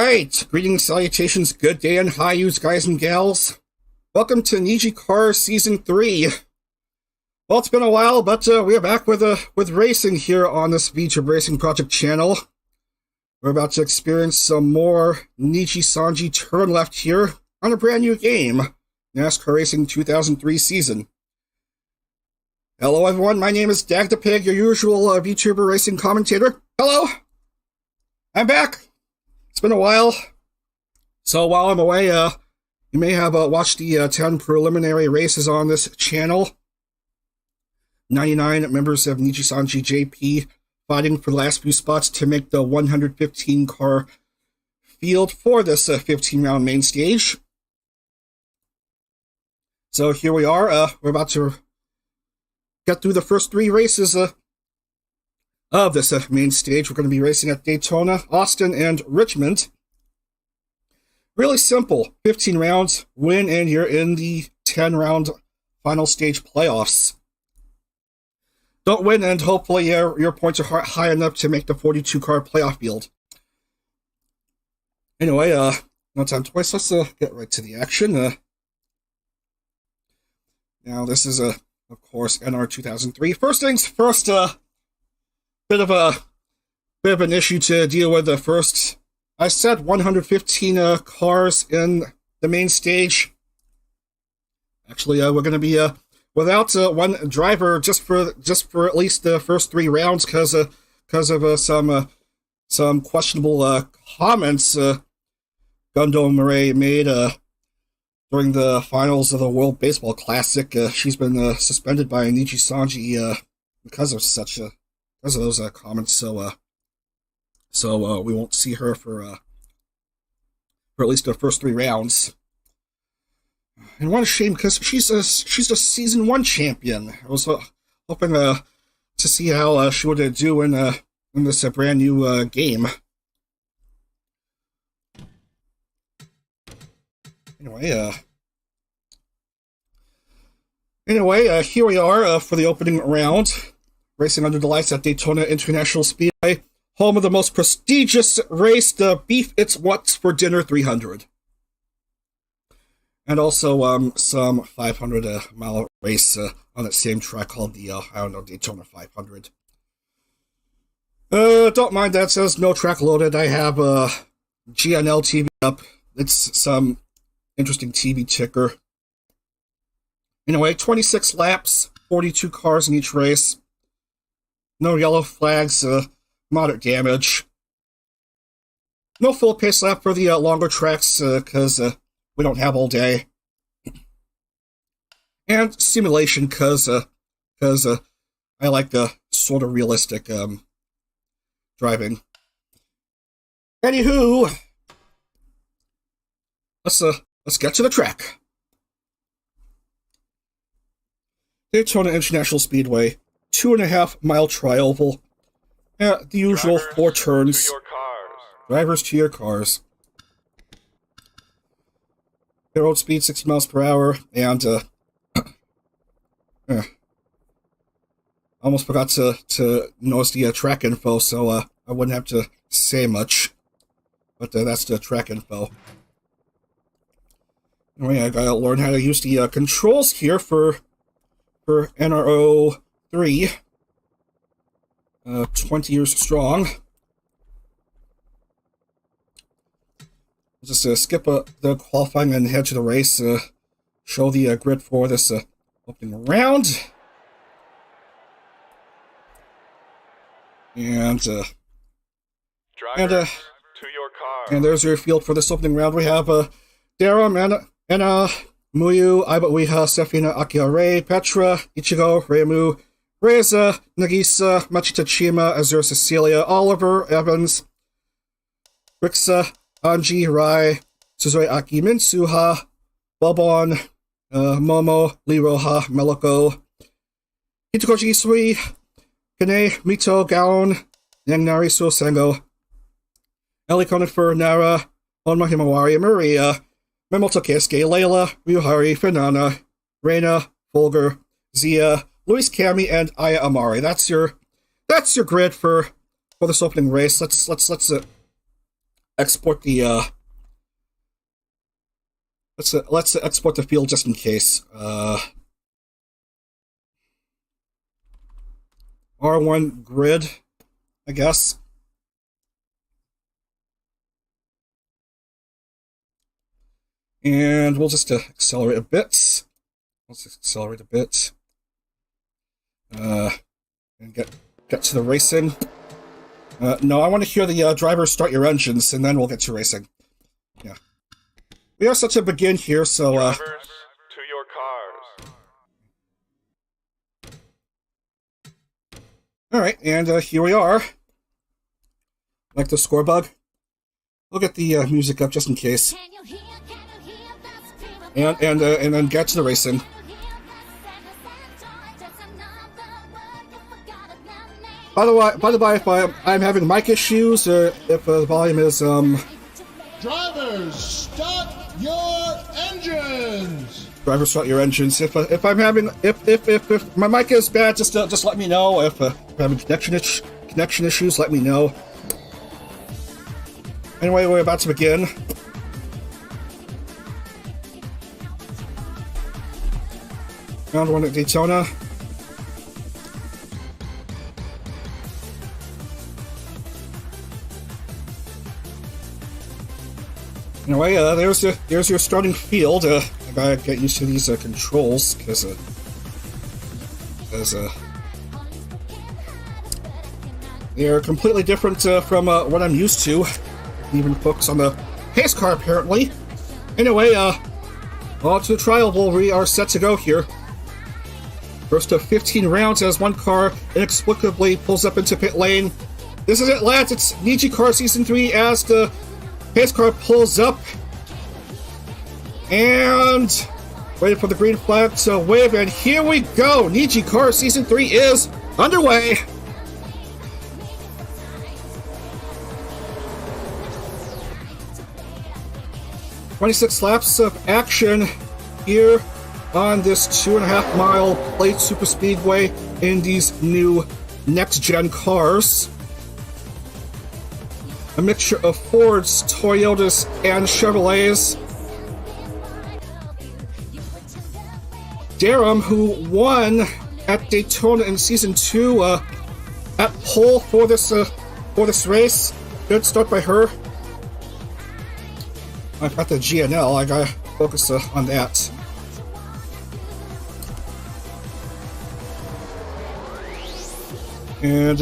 Alright, greetings, salutations, good day, and hi, yous guys and gals. Welcome to NijiCar Season 3. Well, it's been a while, but we're back with racing here on this VTRP Racing Project channel. We're about to experience some more Nijisanji turn left here on a brand new game, NASCAR Racing 2003 season. Hello everyone, my name is Dag the Pig, your usual VTuber racing commentator. Hello! I'm back! It's been a while. So while I'm away, you may have watched the 10 preliminary races on this channel. 99 members of Nijisanji JP fighting for the last few spots to make the 115 car field for this 15-round main stage. So here we are. We're about to get through the first 3 races of this main stage. We're going to be racing at Daytona, Austin, and Richmond. Really simple. 15 rounds, win, and you're in the 10-round final stage playoffs. Don't win, and hopefully your points are high enough to make the 42-car playoff field. Anyway, no time to waste. Let's get right to the action. Now, this is, of course, NR 2003. First things first, bit of an issue to deal with. First, I said 115 cars in the main stage. Actually, we're going to be without one driver just for at least the first 3 rounds because of some questionable comments Gundo Murray made during the finals of the World Baseball Classic. She's been suspended by Nijisanji because of those comments. So we won't see her for at least the first 3 rounds. And what a shame, because she's a season 1 champion. I was hoping to see how she would do in this brand new game. Anyway, here we are for the opening round, racing under the lights at Daytona International Speedway, home of the most prestigious race, the Beef It's What's for Dinner 300. And also some 500-mile race on that same track called the, Daytona 500. Don't mind that, says no track loaded. I have GNL TV up. It's some interesting TV ticker. Anyway, 26 laps, 42 cars in each race. No yellow flags, moderate damage. No full pace lap for the longer tracks, because we don't have all day. And simulation, because I like sort of realistic driving. Anywho, let's get to the track. Daytona International Speedway, 2.5-mile tri-oval. The usual 4 turns. Drivers to your cars. Pit road speed 60 miles per hour, and almost forgot to notice the track info, so I wouldn't have to say much. But that's the track info. Anyway, I gotta learn how to use the controls here for NRO 3. 20 years strong. Just skip the qualifying and head to the race. Show the grid for this opening round. And there's your field for this opening round. We have Dara, Anna, Muyu, Iba Sefina, Akiare, Petra, Ichigo, Reimu, Reza, Nagisa, Machita Chima, Azure Cecilia, Oliver, Evans, Rixa, Anji, Rai, Suzui Aki, Minsuha, Bobon, Momo, Liroha, Meloko, Hitokoji Sui, Kane, Mito, Gaon, Yangnari, Suosengo, Eli Conifer, Nara, Onma Himawari, Maria, Memoto Keisuke, Layla, Ryuhari, Fernana, Reina, Folger, Zia, Luis Cami, and Aya Amari. That's your grid for this opening race. Let's export the let's export the field just in case. R1 grid, I guess. And we'll just accelerate a bit. Let's accelerate a bit. And get to the racing. No, I want to hear the drivers start your engines, and then we'll get to racing. Yeah. We are set to begin here, so Drivers, to your cars. Alright, and here we are. Like the score bug. We'll get the music up just in case. And then get to the racing. By the way, if I'm having mic issues, or if the volume is Drivers, start your engines. Drivers, start your engines. If I'm having if my mic is bad, just let me know. If I'm having connection issues, let me know. Anyway, we're about to begin. Round 1 at Daytona. Anyway, there's your starting field. I gotta get used to these controls because they're completely different from what I'm used to. Even focus on the pace car apparently. Anyway, on to the trial. We are set to go here. First of 15 rounds as one car inexplicably pulls up into pit lane. This is it, lads. It's NijiCar Season 3 as the pace car pulls up. And waiting for the green flag to wave, and here we go! NijiCar Season 3 is underway! "26 laps of action here on this 2.5-mile plate superspeedway in these new next-gen cars. A mixture of Fords, Toyotas, and Chevrolets. Durham, who won at Daytona in Season 2, at pole for this race. Good start by her. I've got the GNL, I gotta focus on that. And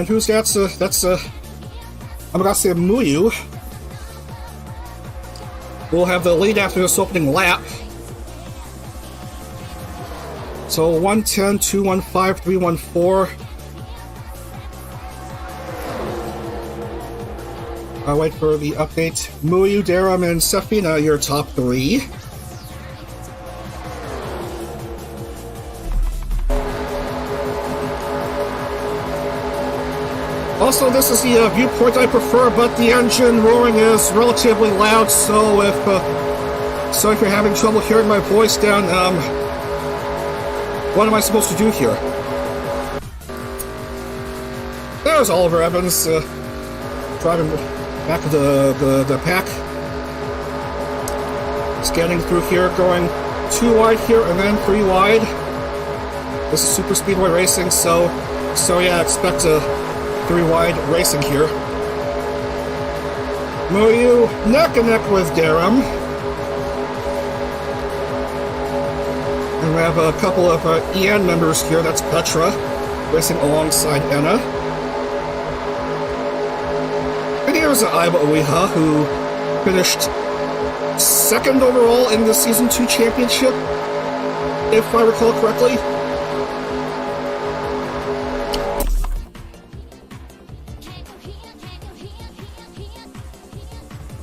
who's that? That's I'm gonna say Muyu. We'll have the lead after this opening lap. So 110, 215, 314. I'll wait for the update. Muyu, Durham, and Safina, your top 3. Also, this is the viewpoint I prefer, but the engine roaring is relatively loud, so if you're having trouble hearing my voice down, what am I supposed to do here? There's Oliver Evans, driving back of the pack. Scanning through here, going 2 wide here and then 3 wide. This is super speedway racing, so yeah, expect a 3 wide racing here. Muyu neck and neck with Durham. And we have a couple of EN members here. That's Petra racing alongside Enna. And here's Aiba Ueha, who finished 2nd overall in the Season 2 championship, if I recall correctly.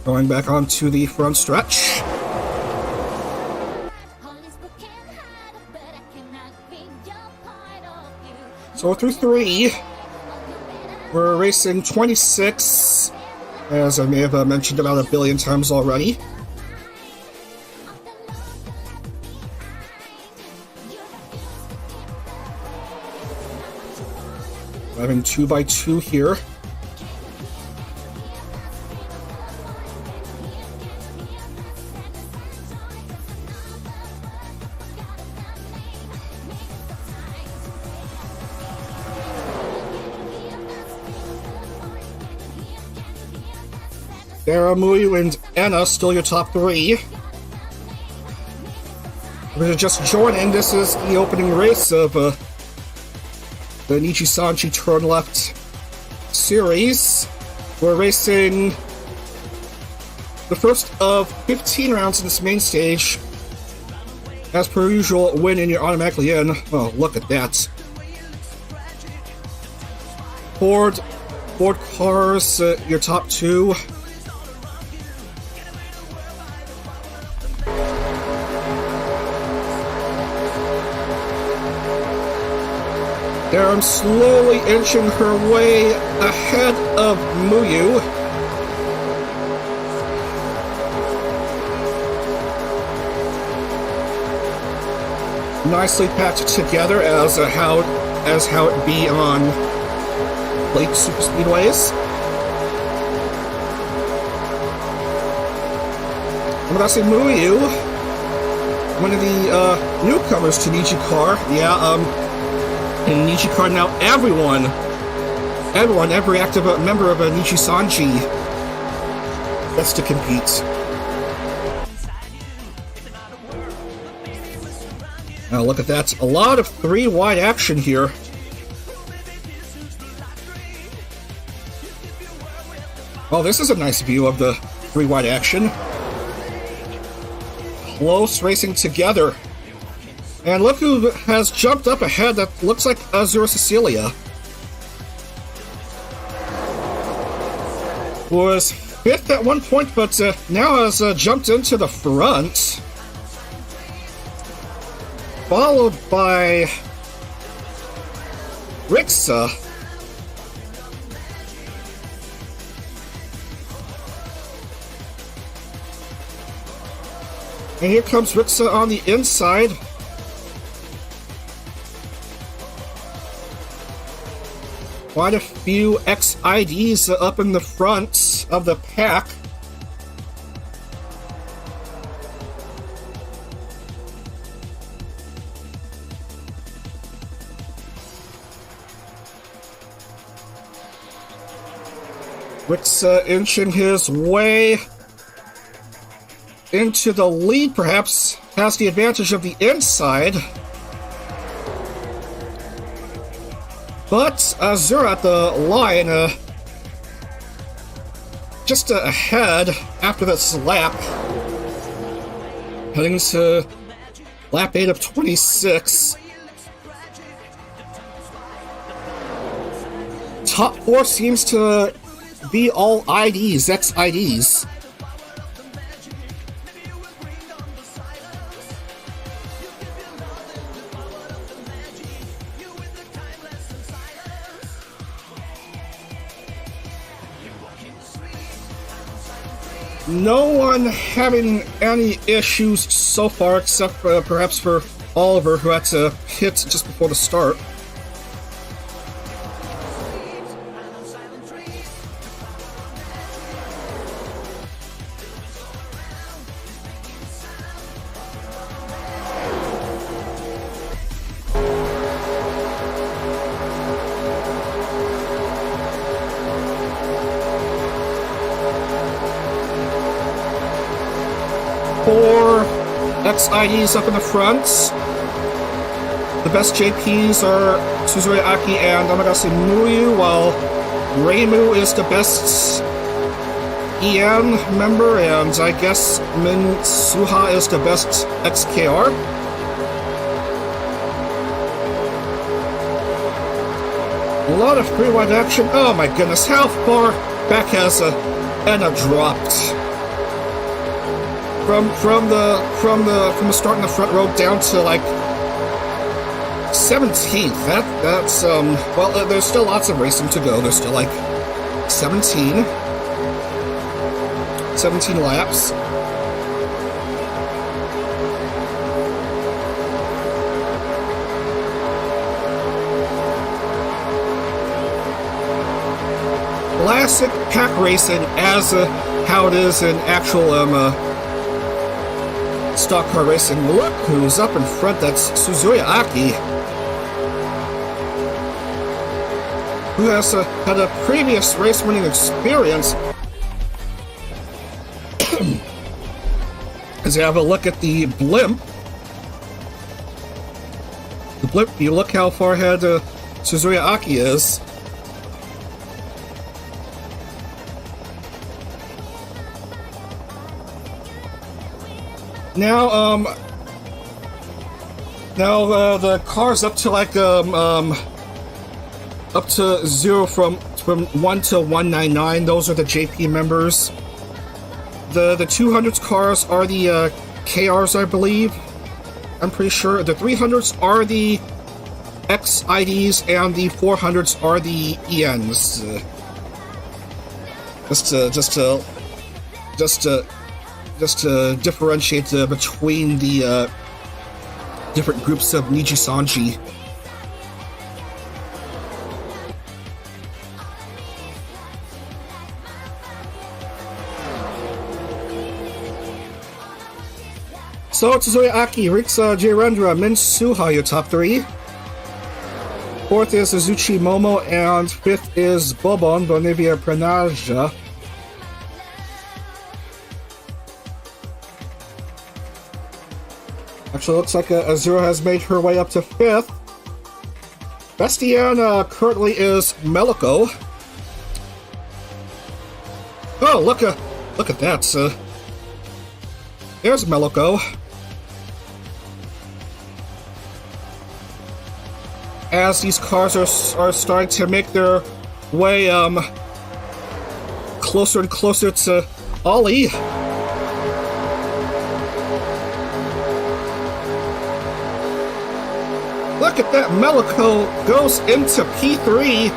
Going back onto the front stretch. So through 3, we're racing 26, as I may have mentioned about 1 billion times already. Driving 2x2 here. Dara, Muyu, and Anna still your top three. If you're just joining, this is the opening race of the Nijisanji Turn Left series. We're racing the first of 15 rounds in this main stage. As per usual, win and you're automatically in. Oh, look at that. Ford cars, your top two. Darren slowly inching her way ahead of Muyu. Nicely packed together as how it be on late superspeedways. I'm gonna say Muyu, one of the newcomers to NijiCar. Yeah, in NijiCar now, every active member of a Nijisanji gets to compete. Now look at that, a lot of three-wide action here. Oh, this is a nice view of the three-wide action. Close racing together. And look who has jumped up ahead, that looks like Azura Cecilia. Was fifth at one point, but now has jumped into the front. Followed by Rixa. And here comes Rixa on the inside. Quite a few XIDs up in the front of the pack. Rixa inching his way into the lead, perhaps has the advantage of the inside. But Azura at the line, just ahead after this lap. Heading into lap 8 of 26. Top 4 seems to be all IDs, XIDs. No one having any issues so far, except perhaps for Oliver, who had to hit just before the start. Four XIDs up in the front. The best JPs are Suzure Aki and Amagase Muyu, while Reimu is the best EN member, and I guess Min Suha is the best XKR. A lot of three-wide action. Oh my goodness, how far back has Anna dropped? From the start in the front row down to like 17th. That's well, there's still lots of racing to go. There's still like 17 laps. Classic pack racing as how it is in actual stock car racing. Look who's up in front. That's Suzuya Aki, who has had a previous race winning experience. As you have a look at the blimp, you look how far ahead Suzuya Aki is. Now, the car's up to like up to 0 from 1 to 199. Those are the JP members. The 200s cars are the KRs, I believe. I'm pretty sure. The 300s are the XIDs, and the 400s are the ENs. Just to differentiate between the different groups of Nijisanji. So, Suzuya Aki, Riksa Jirendra, Min Suha, your top 3. 4th is Azuchi Momo, and 5th is Bobon Bonivia Pranaja. Actually, looks like Azura has made her way up to 5th. Bastian currently is Meliko. Oh, look at that. There's Meliko. As these cars are starting to make their way closer and closer to Ollie. Look at that, Meliko goes into P3,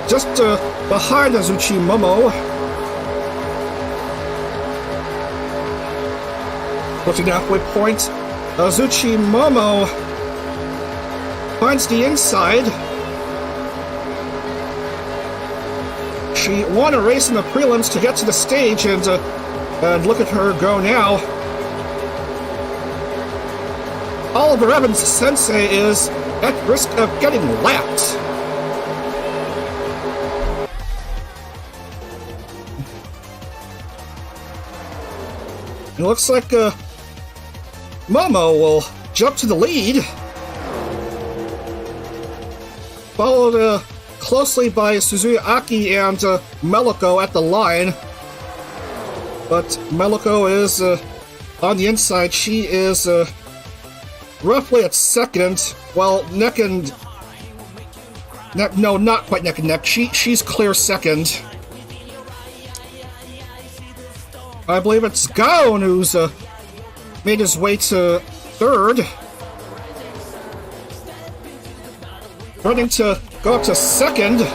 just behind Azuchi Momo. Approaching the halfway point, Azuchi Momo finds the inside. She won a race in the prelims to get to the stage, and look at her go now. Oliver Evans Sensei is at risk of getting lapped. It looks like Momo will jump to the lead, followed closely by Suzuya Aki and Meliko at the line. But Meliko is on the inside. She is roughly at 2nd. Well, neck and neck. No, not quite neck and neck. She's clear 2nd. I believe it's Gaon who's made his way to 3rd. Running to go up to 2nd.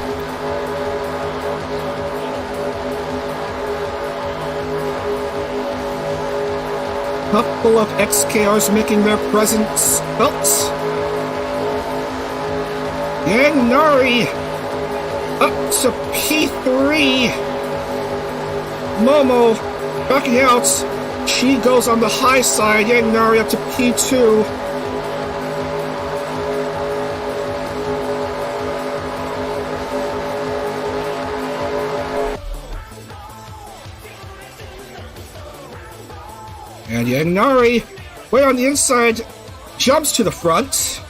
Couple of XKRs making their presence felt. Yang Nari up to P3. Momo backing out. She goes on the high side. Yang Nari up to P2. And Yang Nari, way on the inside, jumps to the front.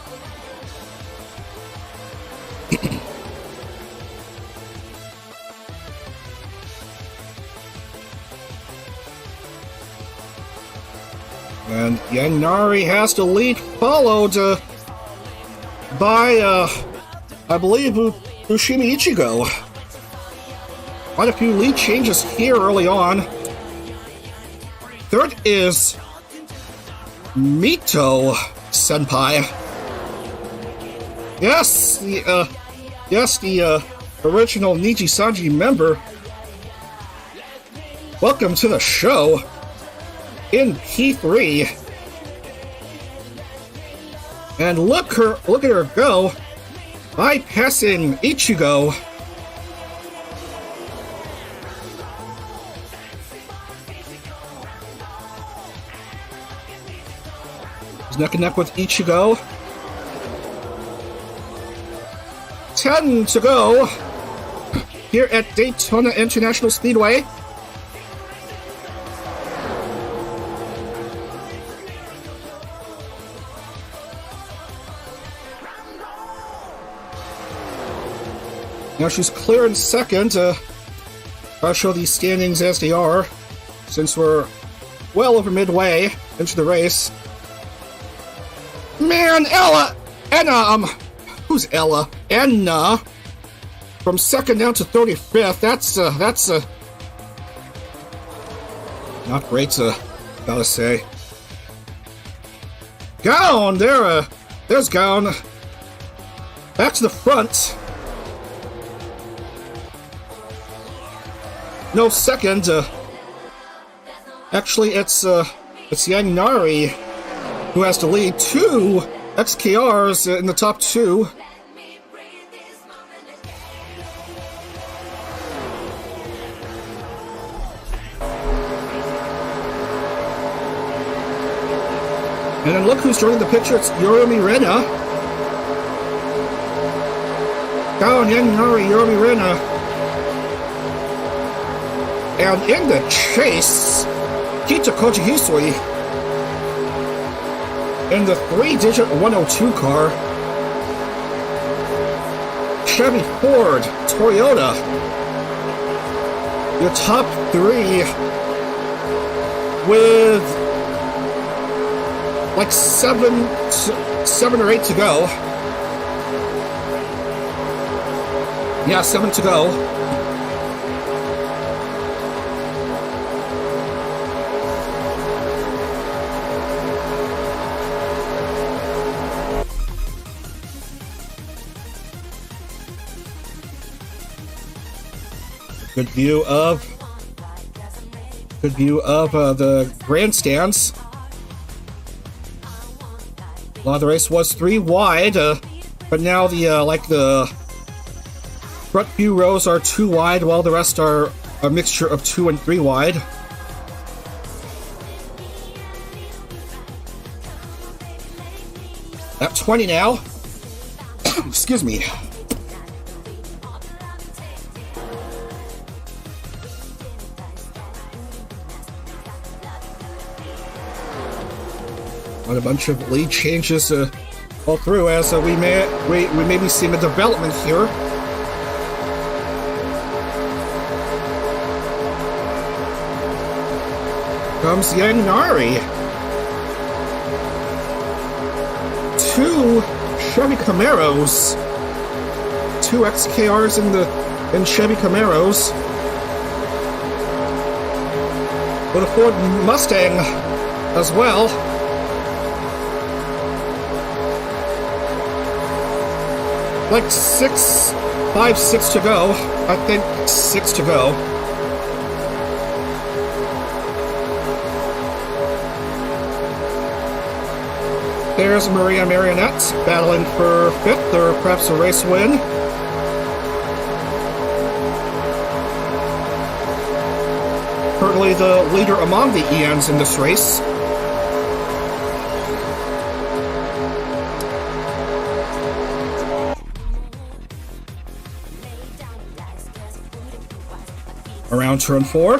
And Yang Nari has the lead, followed by, I believe, Ushimi Ichigo. Quite a few lead changes here early on. 3rd is Mito Senpai. Yes, the original Nijisanji member. Welcome to the show. In P3. And look at her go, bypassing Ichigo. He's neck and neck with Ichigo. 10 to go here at Daytona International Speedway. Now she's clear in second. I'll show these standings as they are, since we're well over midway into the race. Man, Anna, who's Ella? Anna, from second down to 35th. That's not great, gotta say. Gown, there's Gown. Back to the front. No, second. Actually, it's Yang Nari who has to lead. 2 XKRs in the top 2. And then look who's joining the picture. It's Yorumi Rena. Down Yang Nari, Yorumi Rena. And in the chase, Kita Koji in the 3-digit 102 car. Chevy, Ford, Toyota. Your top 3 with like 7 or 8 to go. Yeah, 7 to go. Good view of the grandstands. A lot of the race was 3 wide, but now the front few rows are 2 wide, while the rest are a mixture of 2 and 3 wide. At 20 now. Excuse me. A bunch of lead changes all through, as we may be seeing a development here. Comes Yang Nari. 2 Chevy Camaros. 2 XKRs in Chevy Camaros. With a Ford Mustang as well. Like 6 to go. I think 6 to go. There's Maria Marionette battling for 5th, or perhaps a race win. Currently the leader among the ENs in this race. Around turn 4.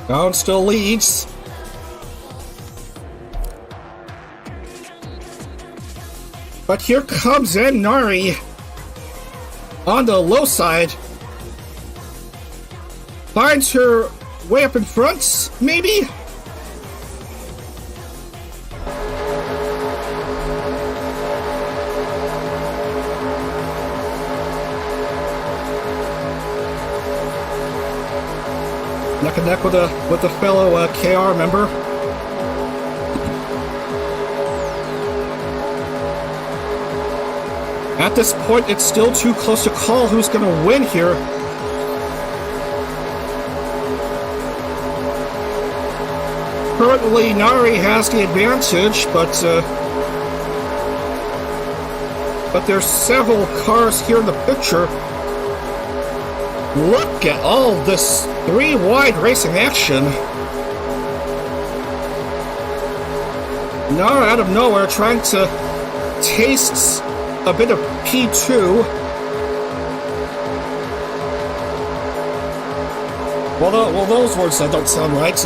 Down still leads. But here comes Nari on the low side. Finds her way up in front, maybe? Neck and neck with a fellow KR member. At this point, it's still too close to call who's going to win here. Currently, Nari has the advantage, but there's several cars here in the picture. Look at all this 3 wide racing action. Nara out of nowhere trying to taste a bit of P2. Well, those words don't sound right.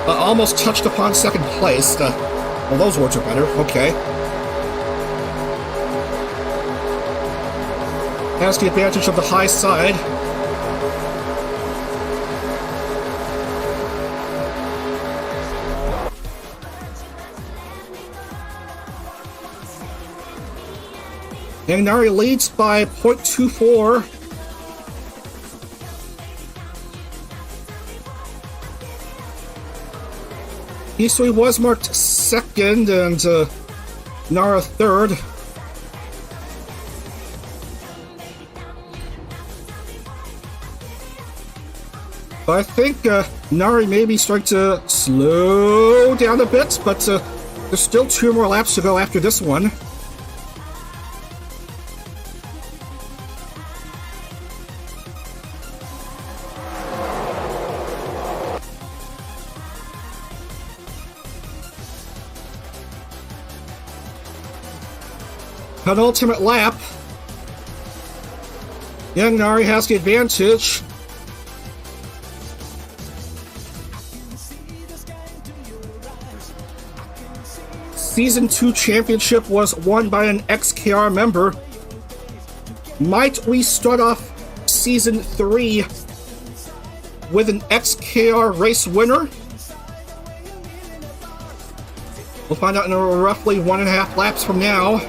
Almost touched upon second place. Well, those words are better. Okay. Has the advantage of the high side. And Nari leads by 0.24. Hisui was marked second and Nara third. But I think Nari may be starting to slow down a bit, but there's still 2 more laps to go after this one. Penultimate lap. Young Nari has the advantage. Season 2 championship was won by an XKR member. Might we start off Season 3 with an XKR race winner? We'll find out in roughly 1.5 laps from now.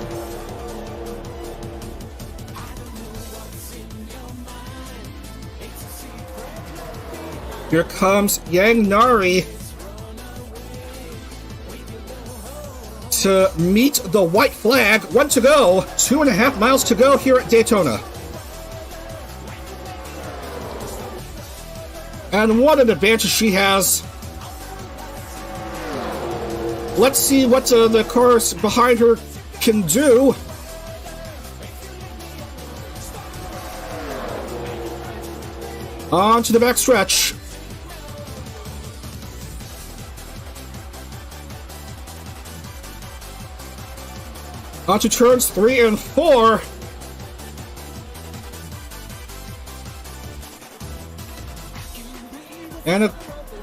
Here comes Yang Nari to meet the white flag. 1 to go. 2.5 miles to go here at Daytona. And what an advantage she has. Let's see what the cars behind her can do. On to the back stretch. Onto turns 3 and 4. And it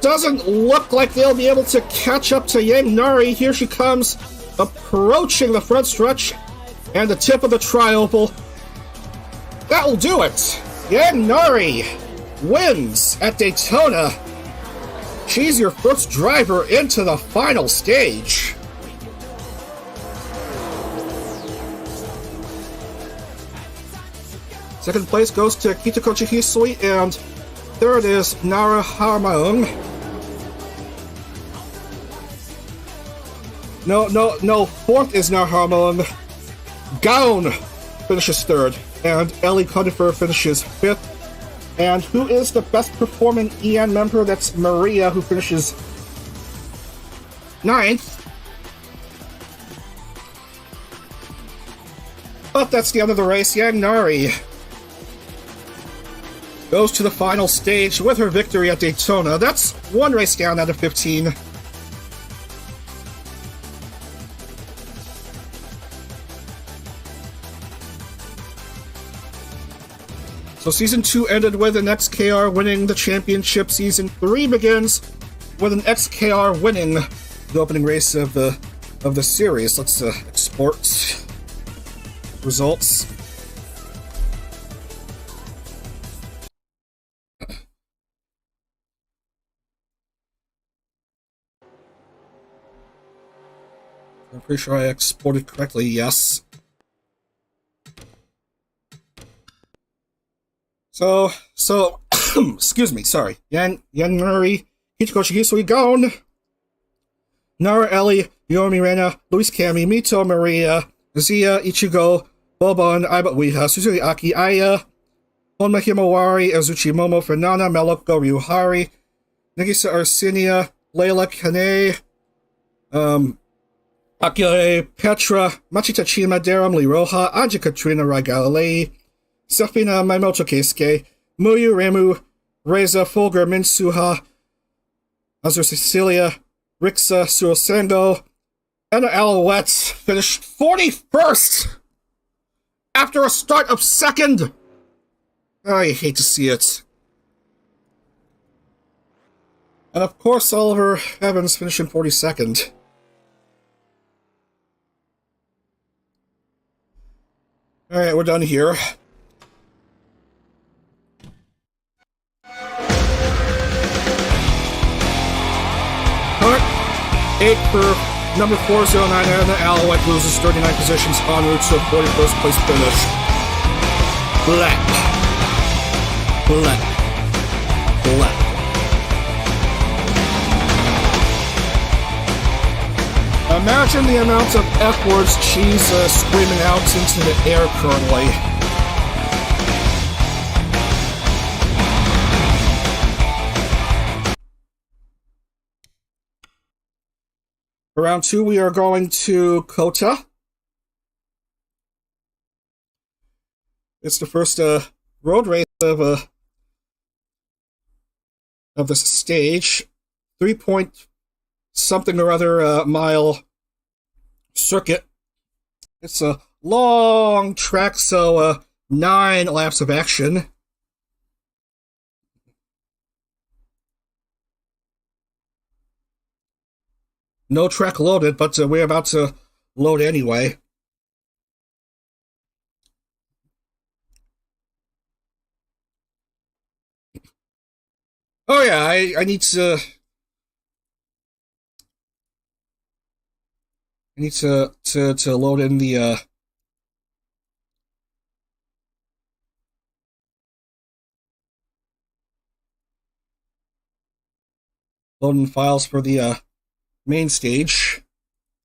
doesn't look like they'll be able to catch up to Yang Nari. Here she comes, approaching the front stretch and the tip of the tri-oval. That'll do it. Yang Nari wins at Daytona. She's your first driver into the final stage. Second place goes to Kitakochi Hisui, and third is Nara Harmaung. No, fourth is Nara Harmaung. Gaon finishes third, and Ellie Conifer finishes fifth. And who is the best performing EN member? That's Maria, who finishes ninth. But that's the end of the race. Yang Nari goes to the final stage with her victory at Daytona. That's 1 race down out of 15. So Season 2 ended with an XKR winning the championship. Season 3 begins with an XKR winning the opening race of the series. Let's export results. I'm pretty sure I exported correctly, yes. So, excuse me, sorry. Yan Nari, Hichikoshi Hisui Gaon, Nara Ellie, Yomi Rena, Luis Cami, Mito Maria, Zia, Ichigo, Bobon, Aiba Ueha, Suzuki Aki Aya, Honma Himawari, Azuchi Momo, Fernana, Meloko Ryuhari, Nagisa Arsinia, Layla Kane, Akire Petra, Machita Chima, Daram Liroha, Anja Katrina Raigalei, Safina Maimoto Keisuke, Muyu Remu, Reza Fulgur Minsuha, Azur Cecilia, Rixa Suosengo, and Alouette finished 41st after a start of second. I hate to see it. And of course, Oliver Evans finishing 42nd. Alright, we're done here. Alright, 8 for number 409, and the Alouette loses 39 positions en route to a 41st place finish. Black. Black. Black. Imagine the amount of F-words she's screaming out into the air currently. For round 2, we are going to Kota. It's the first road race of this stage. 3-point something or other mile circuit. It's a long track, so 9 laps of action. No track loaded, but we're about to load anyway. Oh yeah, I need to load in the loading files for the main stage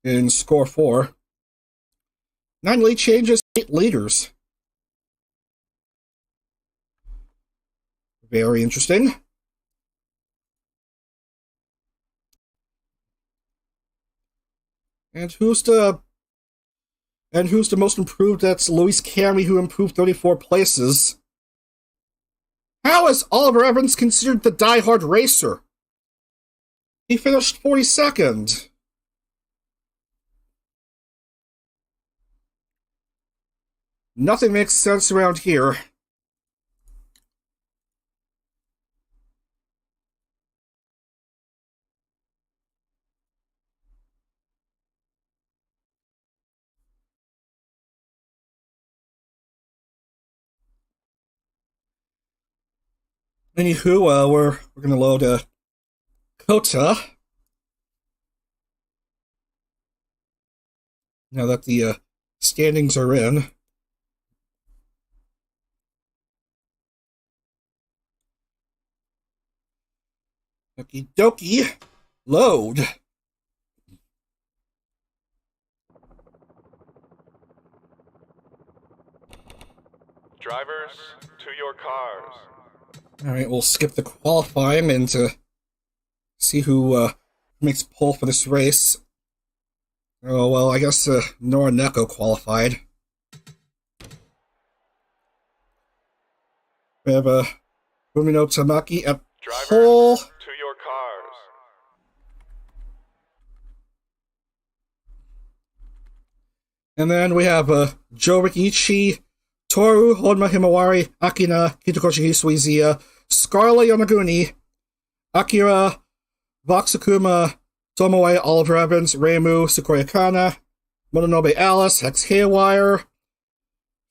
in score 4. 9 lead changes, 8 leaders. Very interesting. And who's the most improved? That's Luis Cammy, who improved 34 places. How is Oliver Evans considered the die-hard racer? He finished 42nd. Nothing makes sense around here. Anywho, we're gonna load Kota. Now that the standings are in. Okie dokie. Load. Drivers, to your cars. Alright, we'll skip the qualifying and see who makes pole for this race. Oh, well, I guess Nora Neko qualified. We have Fumino Tamaki at Drivers, pole. to your cars. And then we have Joe Rikichi, Toru Honma Himawari, Akina Kitakoshi Suizuya, Scarlett Yamaguni, Akira Voxakuma, Tomoe Oliver Evans, Reimu Sakuya Kana, Mononobe Alice, Hex Haywire,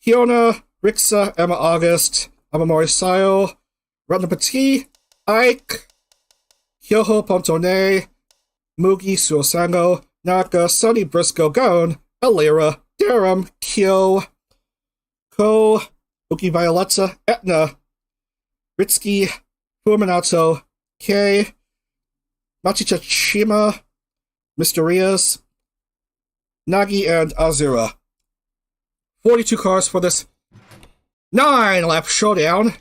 Hiona Rixa, Emma August, Amamori Sayo, Ratnapati, Ike, Hyoho Pontone, Mugi Suosango, Naka, Sunny Briscoe Gon, Alira, Darum, Kyo, Ko, Uki Violetta, Etna, Ritsuki, Fuminato, Kei, Machichachima, Mysterious, Nagi, and Azura. 42 cars for this 9-lap showdown.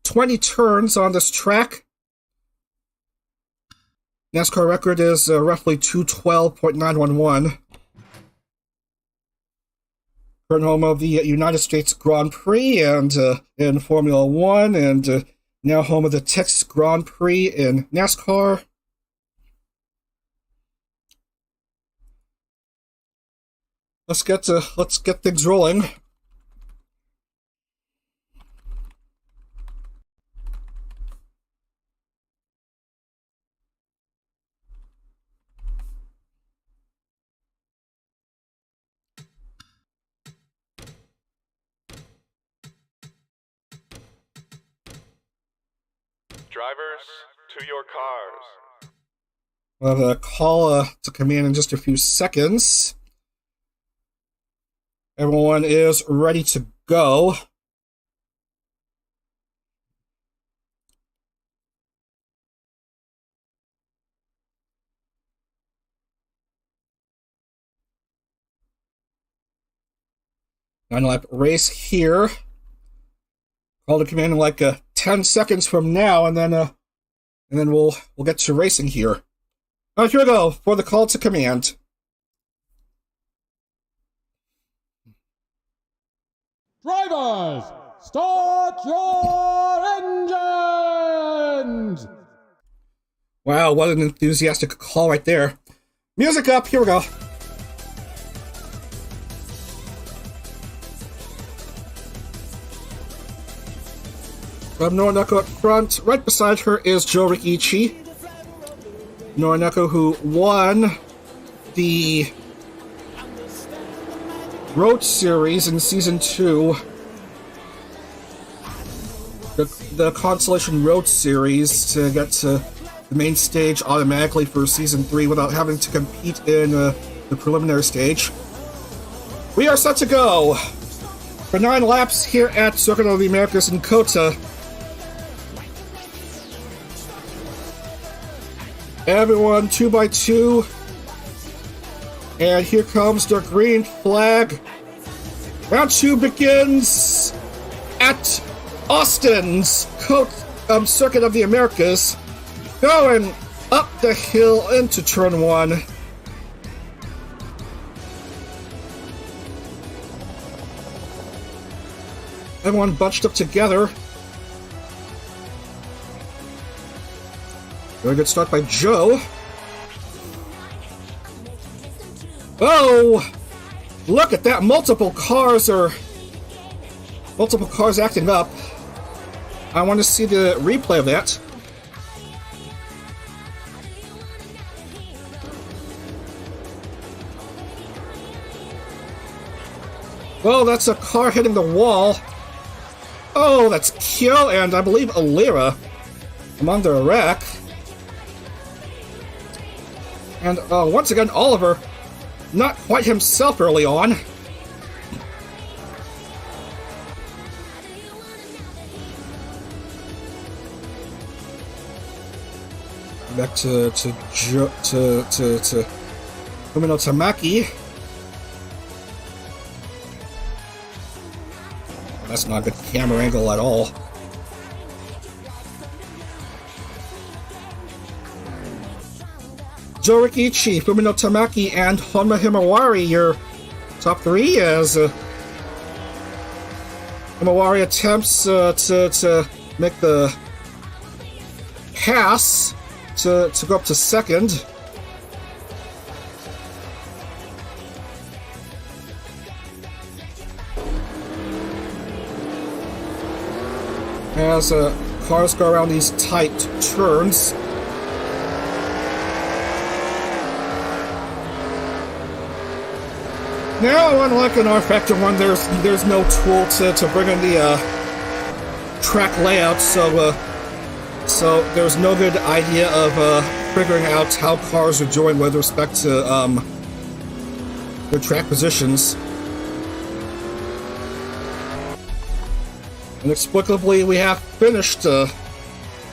20 turns on this track. NASCAR record is roughly 212.911. Current home of the United States Grand Prix and in Formula 1, and now home of the Texas Grand Prix in NASCAR. Let's get things rolling. Drivers, to your cars. We'll have a call to command in just a few seconds. Everyone is ready to go. Nine-lap race here. Call to command in like 10 seconds from now, and then we'll get to racing here. All right, here we go for the call to command. Drivers, start your engines! Wow, what an enthusiastic call right there. Music up, here we go. Norineko up front. Right beside her is Joe Rikichi. Norineko, who won the Road Series in Season 2. The Consolation Road Series to get to the main stage automatically for Season 3 without having to compete in the preliminary stage. We are set to go for 9 laps here at Circuit of the Americas in Kota. Everyone 2x2. And here comes the green flag. Round 2 begins at Austin's Circuit of the Americas. Going up the hill into turn 1. Everyone bunched up together. Very good start by Joe. Oh! Look at that! Multiple cars acting up. I want to see the replay of that. Oh, that's a car hitting the wall. Oh, that's Kyo and I believe Alira among the wreck. And once again, Oliver, not quite himself early on. Back to Umino Tamaki. That's not a good camera angle at all. Joe Rikichi, Fumino Tamaki, and Honma Himawari, your top 3 as Himawari attempts to make the pass to go up to second. As cars go around these tight turns. Now, unlike an rFactor one, there's no tool to bring in the track layout, so there's no good idea of figuring out how cars are doing with respect to their track positions. Inexplicably, we have finished the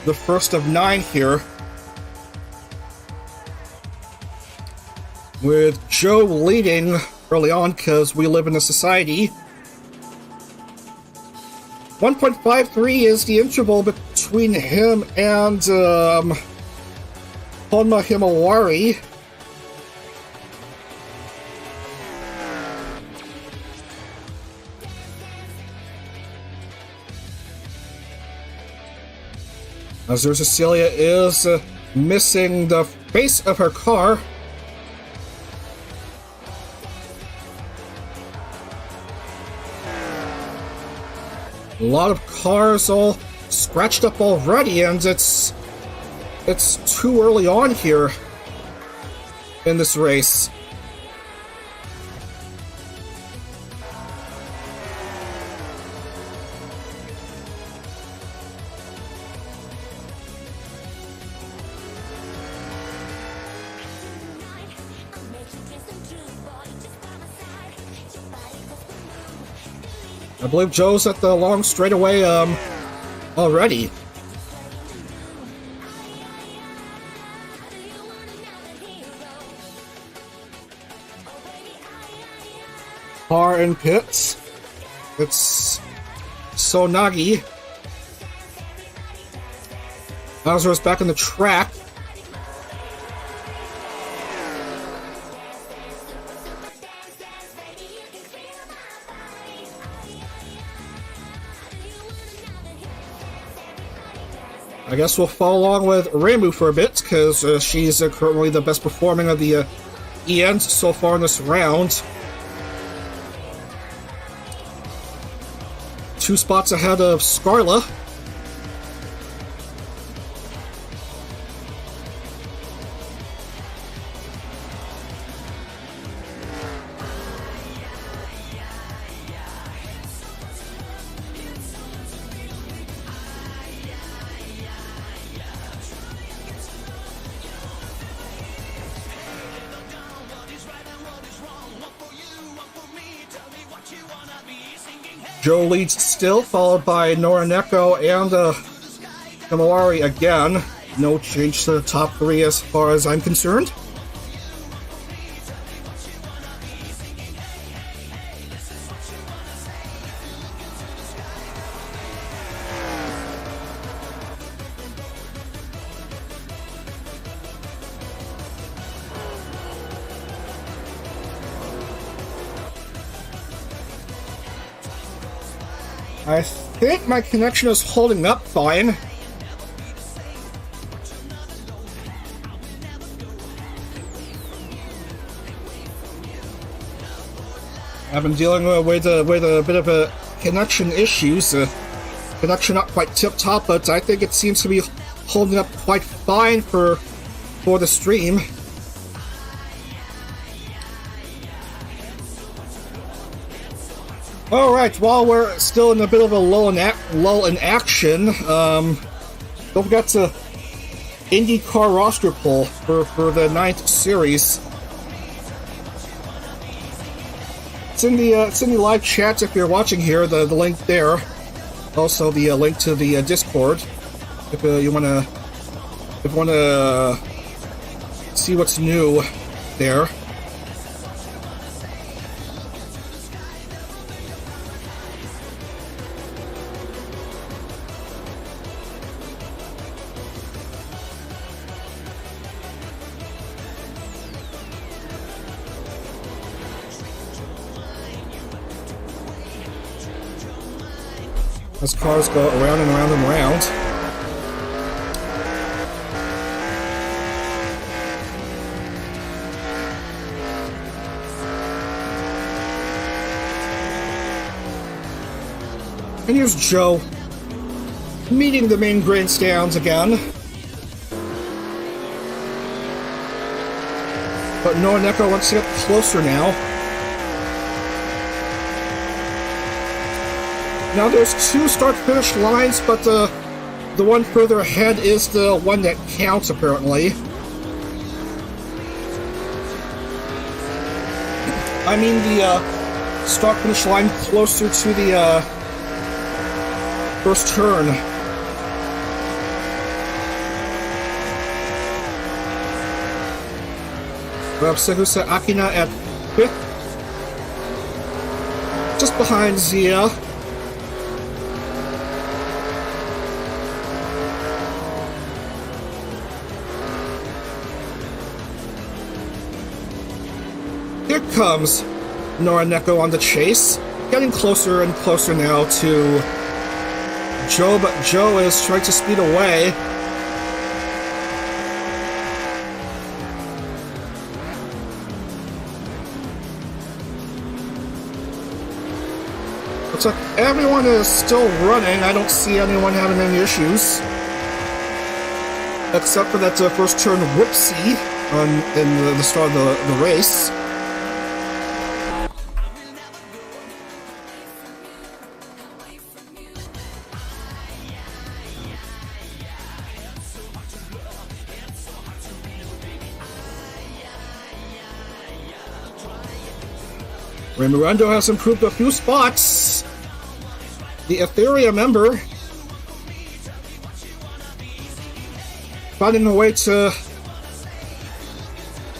first of 9 here, with Joe leading early on because we live in a society. 1.53 is the interval between him and Honma Himawari. As Cecilia is missing the face of her car. A lot of cars all scratched up already, and it's too early on here in this race. I believe Joe's at the long straightaway already. Car in pits. It's Sonagi. Bowser's back on the track. I guess we'll follow along with Reimu for a bit, because she's currently the best performing of the ENs so far in this round. 2 spots ahead of Scarla. Joe leads still, followed by Norineko and Himawari again. No change to the top 3 as far as I'm concerned. I think my connection is holding up fine. I've been dealing with a bit of a connection issues. Connection not quite tip-top, but I think it seems to be holding up quite fine for the stream. Alright, while we're still in a bit of a lull in action, don't forget to IndyCar roster poll for the 9th series. It's in the live chat if you're watching here, the link there. Also the link to the Discord if you wanna see what's new there. As cars go around and around and around. And here's Joe meeting the main grandstands again. But Norineko wants to get closer now. Now there's 2 start-finish lines, but the one further ahead is the one that counts, apparently. I mean the start-finish line closer to the first turn. Grab Segusa Akina at 5th. Just behind Zia. Here comes Norineko on the chase, getting closer and closer now to Joe, but Joe is trying to speed away. Looks like everyone is still running. I don't see anyone having any issues. Except for that first turn whoopsie in the start of the race. Mirando has improved a few spots. the Ethereum member, finding a way to...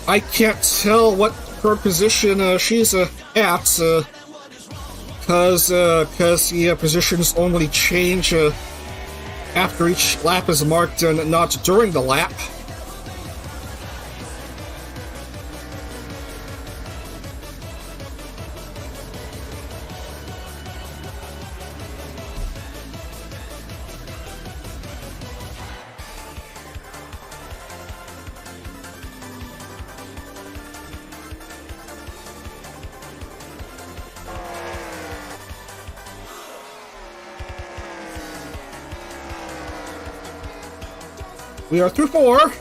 I can't tell what her position she's at, because the positions only change after each lap is marked and not during the lap. We are through 4.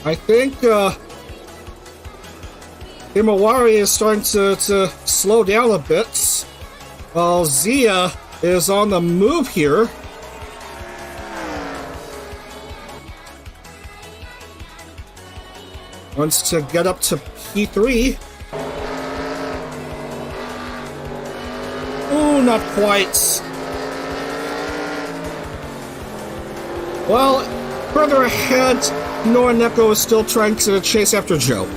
I think Imawari is starting to slow down a bit, while Zia is on the move here. Wants to get up to P3. Ooh, not quite. Well, further ahead, Norineko is still trying to chase after Joe.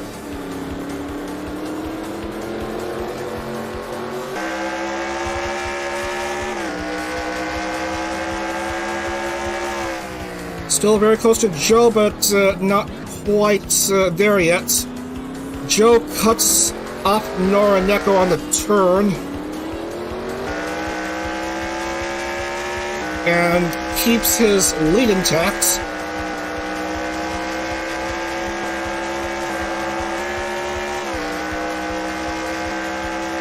Still very close to Joe, but not quite there yet. Joe cuts off Norineko on the turn and keeps his lead intact.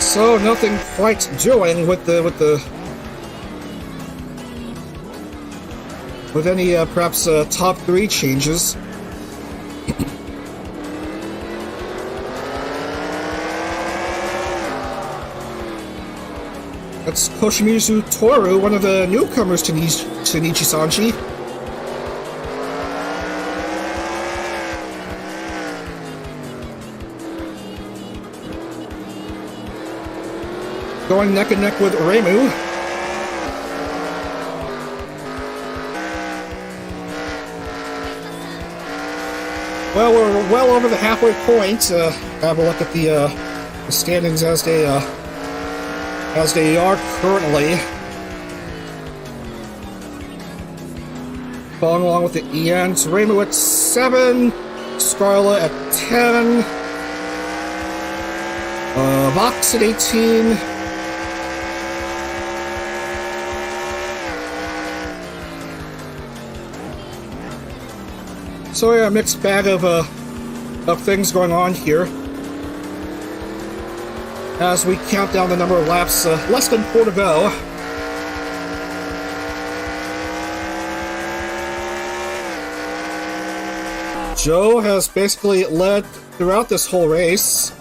So nothing quite doing with any perhaps top 3 changes. That's Koshimizu Toru, one of the newcomers to Nijisanji. Going neck and neck with Reimu. Well, we're well over the halfway point. Have a look at the standings as they are currently. Following along with the Ians. Reimu at 7, Scarla at 10, Vox at 18. So yeah, a mixed bag of things going on here. As we count down the number of laps, less than 4 to go. Joe has basically led throughout this whole race.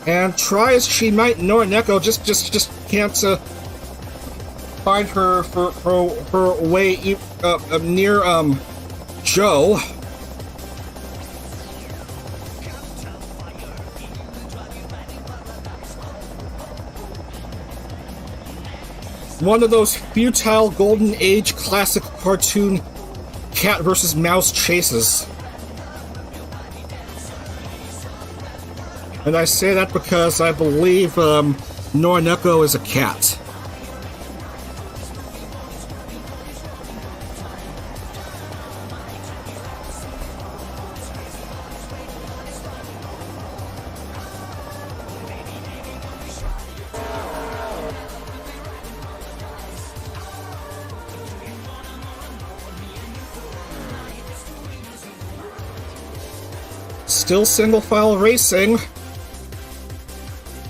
And try as she might, Norineko just can't find her way near Joe. One of those futile Golden Age classic cartoon cat versus mouse chases. And I say that because I believe Norineko is a cat. Still single file racing.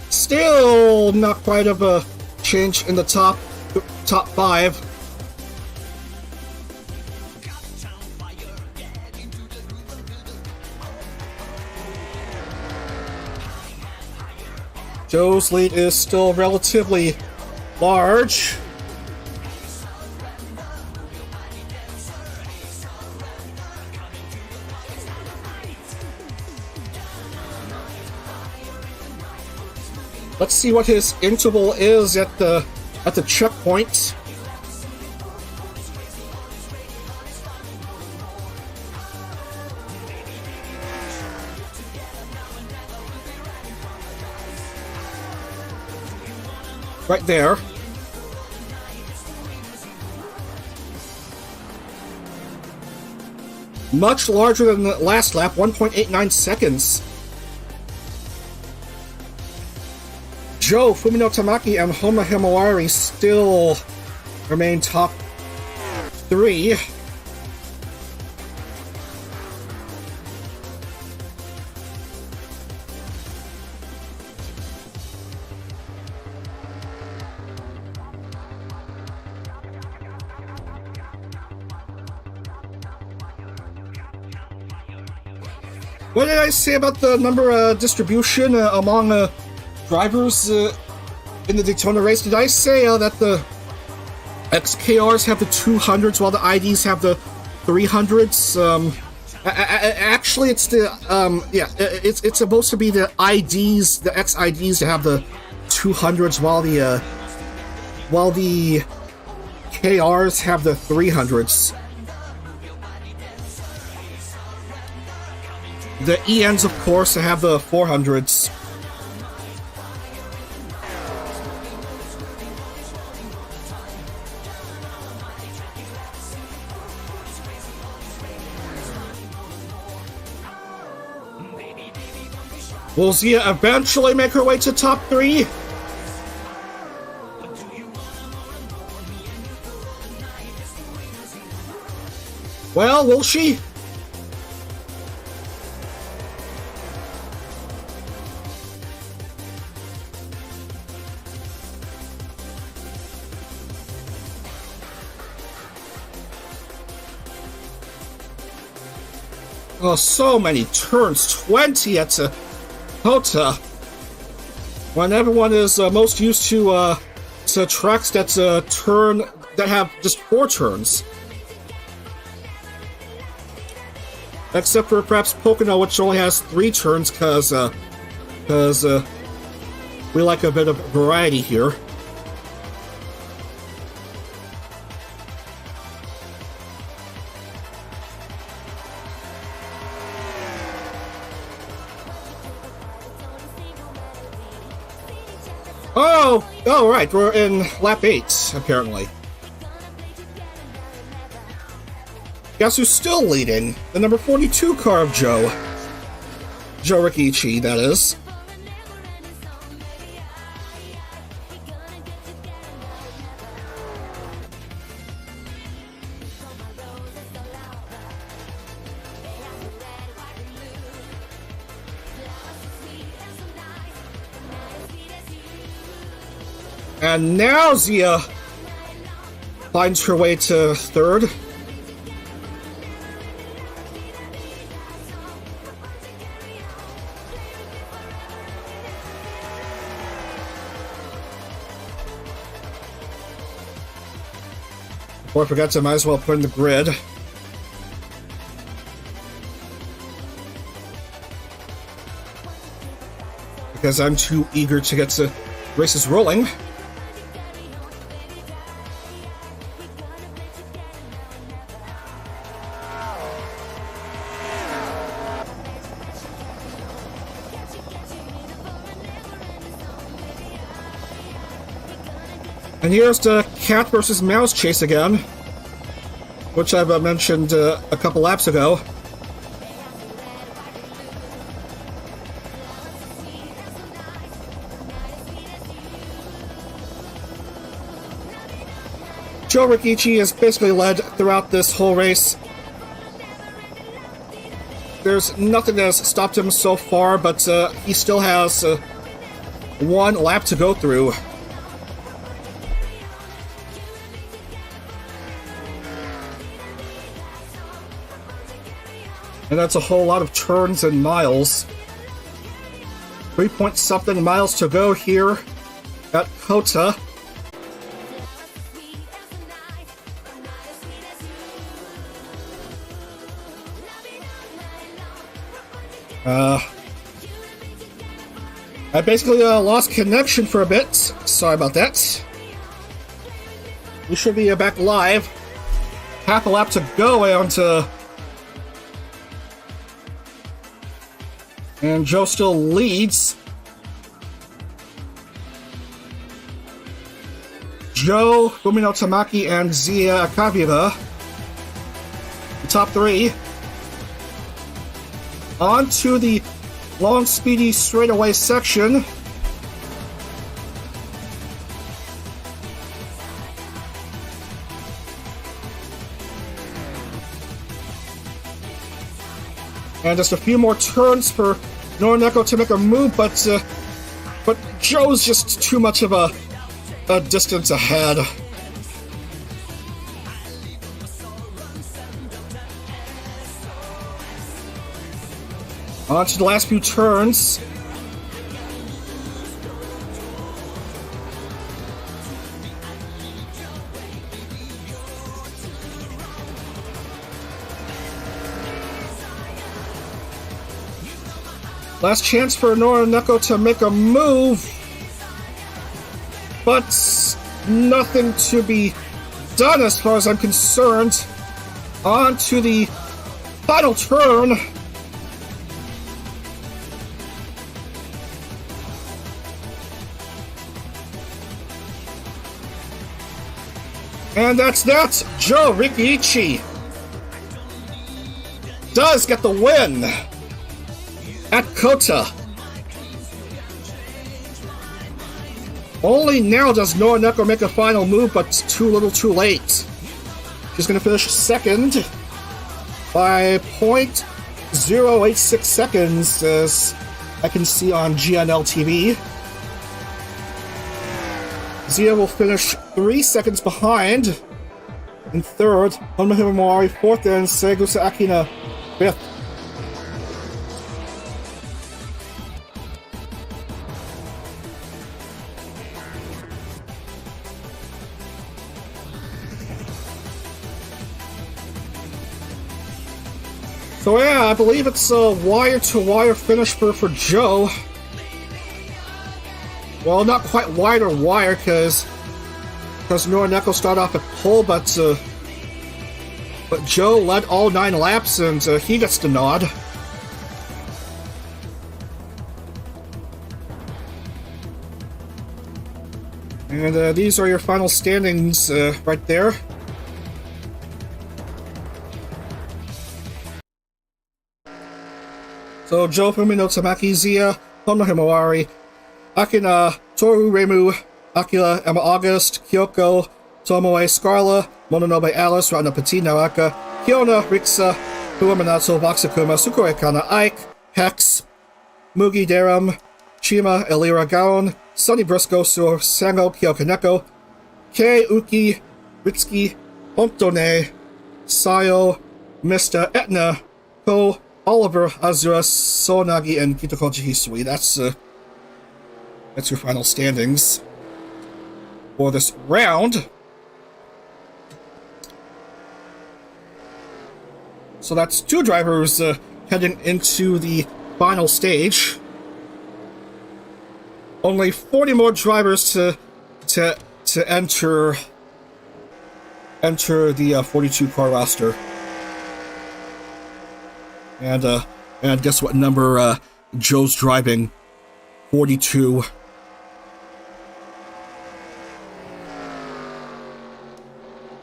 Still not quite of a change in the top 5. Joe's lead is still relatively large. Let's see what his interval is at the checkpoint. Right there. Much larger than the last lap, 1.89 seconds. Joe, Fumino Tamaki, and Homa Himawari still remain top 3. What did I say about the number distribution among drivers in the Daytona race? Did I say that the XKRs have the 200s while the IDs have the 300s? Actually, it's the it's supposed to be the IDs, the XIDs, to have the 200s while the KRs have the 300s. The ENs, of course, have the 400s. Will Zia eventually make her way to top 3? Well, will she? Oh, so many turns. 20 at Hota. When everyone is most used to tracks that have just 4 turns. Except for perhaps Pocono, which only has 3 turns, because we like a bit of variety here. Oh, right, we're in lap 8, apparently. Guess who's still leading? The number 42 car of Joe. Joe Rikichi, that is. And now Zia finds her way to 3rd. Before I forget to, might as well put in the grid. Because I'm too eager to get the races rolling. And here's the cat versus mouse chase again, which I've mentioned a couple laps ago. Joe Rikichi has basically led throughout this whole race. There's nothing that has stopped him so far, but he still has 1 lap to go through. And that's a whole lot of turns and miles. 3-point-something miles to go here at Kota. I basically lost connection for a bit. Sorry about that. We should be back live. Half a lap to go, and Joe still leads. Joe, Fumino Tamaki, and Zia Akavira. The top three. On to the long, speedy straightaway section. And just a few more turns for Norineko to make a move, but Joe's just too much of a distance ahead. On to the last few turns. Last chance for Norineko to make a move, but nothing to be done as far as I'm concerned. On to the final turn. And that's that. Joe Rikiichi does get the win at Kota. Only now does Norineko make a final move, but too little too late. She's going to finish second by 0.086 seconds, as I can see on GNL TV. Zia will finish 3 seconds behind in third, Honma Himawari fourth, and Segusa Akina fifth. So yeah, I believe it's a wire-to-wire finish for Joe. Well, not quite wire-to-wire, because Norineko started off at pole, but Joe led all 9 laps, and he gets the nod. And these are your final standings right there. So Joe, Fumino Tamaki, Zia, Honma Himawari, Akina, Toru, Reimu, Akira, Emma August, Kyoko, Tomoe, Scarla, Mononobe, Alice, Rana Petit, Naraka, Kiona, Rixa, Hua Minato, Voxakuma, Sukure Kana, Ike, Hex, Mugi Darum, Chima, Elira Gaon, Sunny Briscoe, Sur, Sango, Kyokaneko, Kei, Uki, Ritsuki, Ontone, Sayo, Mr. Etna, Ko, Oliver, Azura, Sonagi, and Kitokoji Hisui. That's your final standings for this round. So that's 2 drivers heading into the final stage. Only 40 more drivers to enter the 42 car roster. And guess what number Joe's driving? 42.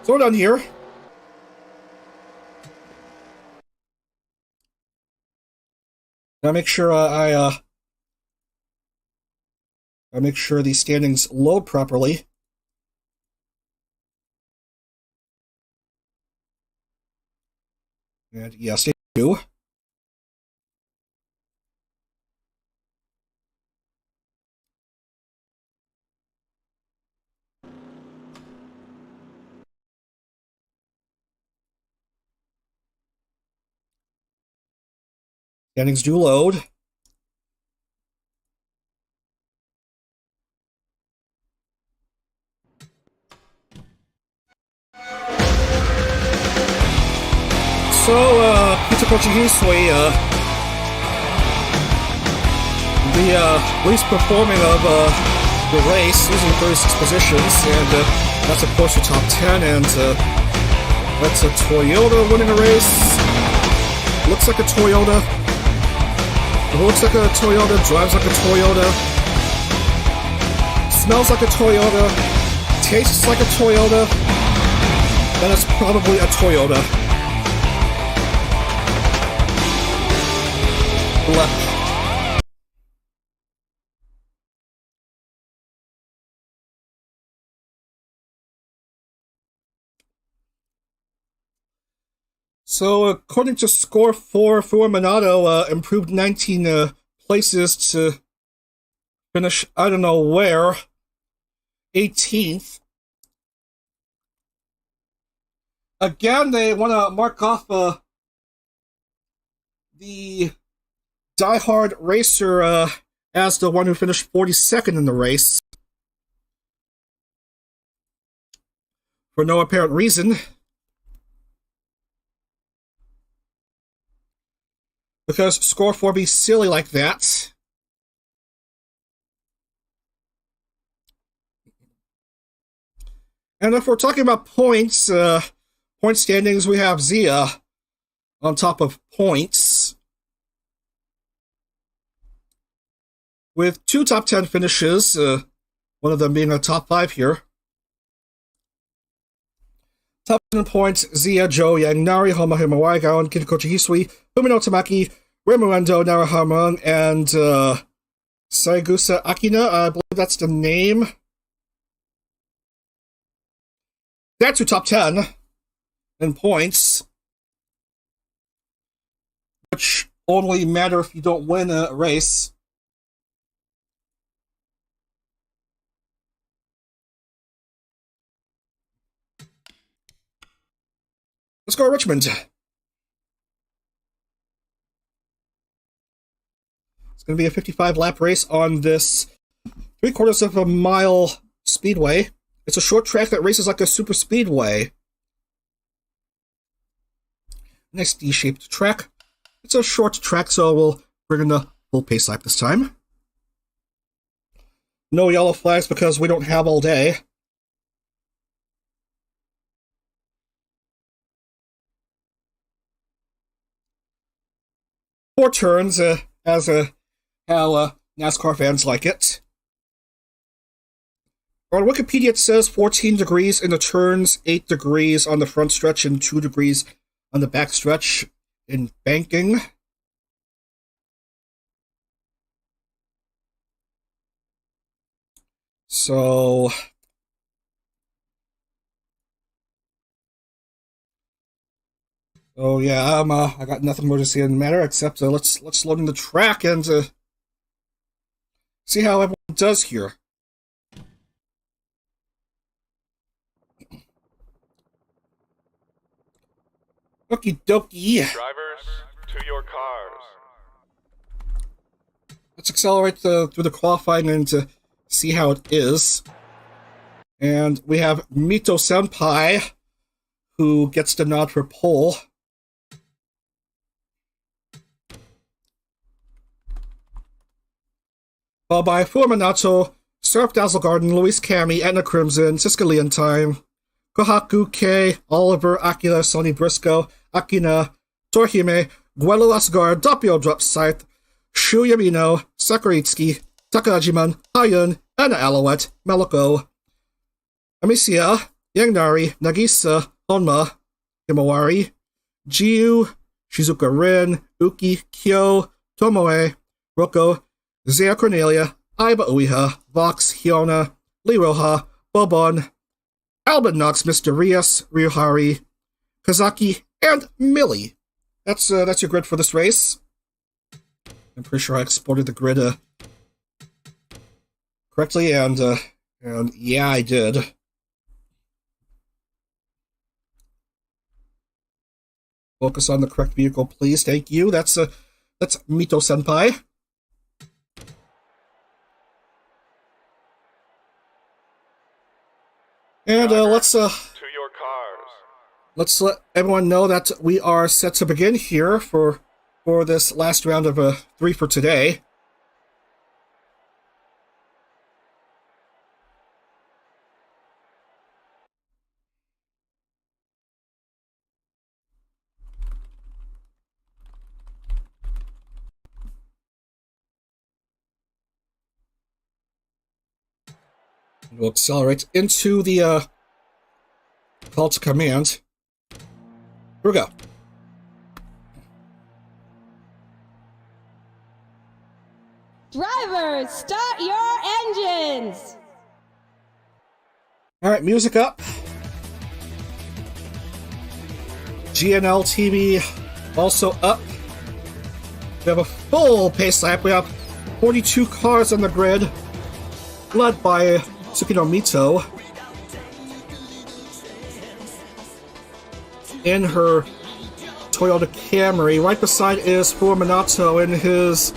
So we're done here. Now make sure I make sure these standings load properly. And yes, they do. Standings do load. So, Kitokoji Hisui the least performing of the race, losing 36 positions, and that's of course the top 10, and that's a Toyota winning a race. Looks like a Toyota. Looks like a Toyota, drives like a Toyota, smells like a Toyota, tastes like a Toyota, then it's probably a Toyota. Left. So, according to Score 4, Fuaminato improved 19 places to finish, I don't know where, 18th. Again, they want to mark off the diehard racer as the one who finished 42nd in the race. For no apparent reason. Because Score 4 be silly like that. And if we're talking about points, point standings, we have Zia on top of points. With 2 top 10 finishes, one of them being a top 5 here. Top 10 points, Zia, Joe, Yang, Nari, Homa, Himawai, Gaon, Kinkochi Hisui, Umino Tamaki, Remuendo, Narahamon, and Saigusa Akina, I believe that's the name. That's your top 10 in points, which only matter if you don't win a race. Let's go Richmond. It's going to be a 55-lap race on this 3/4 of a mile speedway. It's a short track that races like a superspeedway. Nice D-shaped track. It's a short track, so we'll bring in the full pace lap this time. No yellow flags because we don't have all day. Four turns, as how NASCAR fans like it. On Wikipedia, it says 14 degrees in the turns, 8 degrees on the front stretch, and 2 degrees on the back stretch in banking. So yeah, I got nothing more to say in the matter except let's load in the track and see how everyone does here. Okie dokie. Drivers, to your cars. Let's accelerate through the qualifying and to see how it is. And we have Mito Senpai, who gets the nod for pole. Followed by Fuaminato, Surf Dazzle Garden, Luis Cami, Etna Crimson, Siska Leontine, Kohaku K, Oliver, Akira, Sonny Briscoe, Akina, Torhime, Guelo Asgard, Doppio Drop Scythe, Shu Yamino, Sakuritsuki, Takahajiman, Hayun, Anna Alouette, Malako, Amicia, Yangnari, Nagisa, Honma, Himawari, Jiu, Shizuka Rin, Uki, Kyo, Tomoe, Roko, Zaya Cornelia, Aiba Uiha, Vox, Hiona, Liroha, Bobon, Albin Knox, Mr. Rias, Ryuhari, Kazaki, and Millie. That's your grid for this race. I'm pretty sure I exported the grid correctly, and yeah, I did. Focus on the correct vehicle, please. Thank you. That's Mito Senpai. And let's let everyone know that we are set to begin here for this last round of 3 for today. We'll accelerate into the call to command. Here we go. Drivers, start your engines! Alright, music up. GNL TV also up. We have a full pace lap. We have 42 cars on the grid, led by Tsukino Mito in her Toyota Camry. Right beside is Furuya Minato in his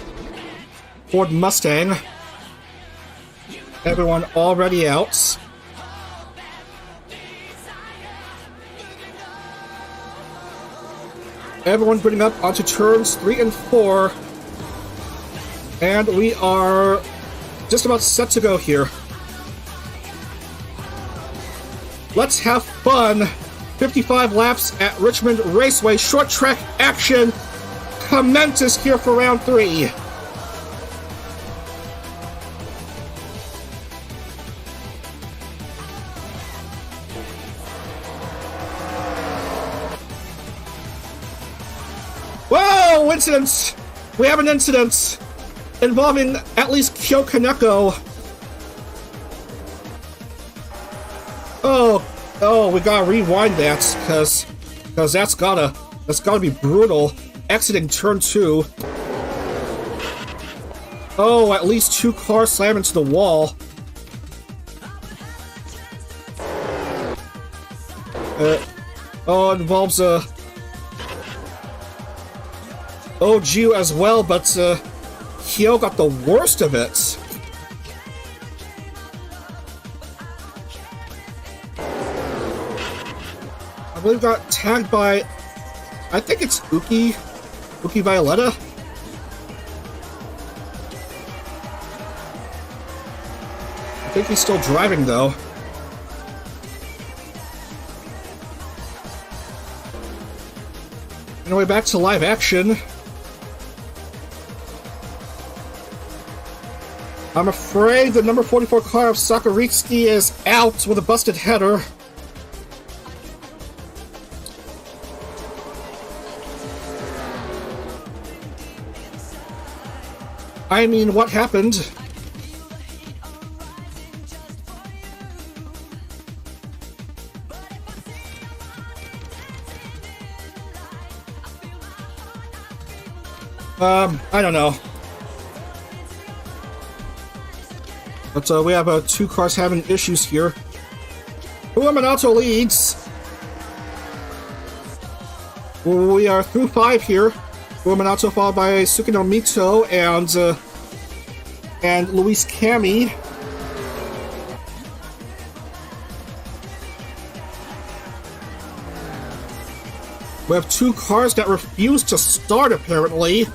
Ford Mustang. Everyone already out. Everyone bringing up onto turns 3 and 4. And we are just about set to go here. Let's have fun. 55 laps at Richmond Raceway. Short track action commences here for round 3. Whoa! Incidents! We have an incident involving at least Kyo Kaneko. Oh, we gotta rewind that, cause that's gotta be brutal. Exiting turn 2. Oh, at least 2 cars slam into the wall. It involves Oju as well, but Kyo got the worst of it. I believe got tagged by, I think it's Uki Violetta. I think he's still driving though. Anyway, back to live action. I'm afraid the number 44 car of Sakuritsuki is out with a busted header. I mean, what happened? I don't know. But we have 2 cars having issues here. Furuya Minato leads. We are through 5 here. Furuya Minato followed by Tsukino Mito and Luis Cami. We have 2 cars that refuse to start, apparently.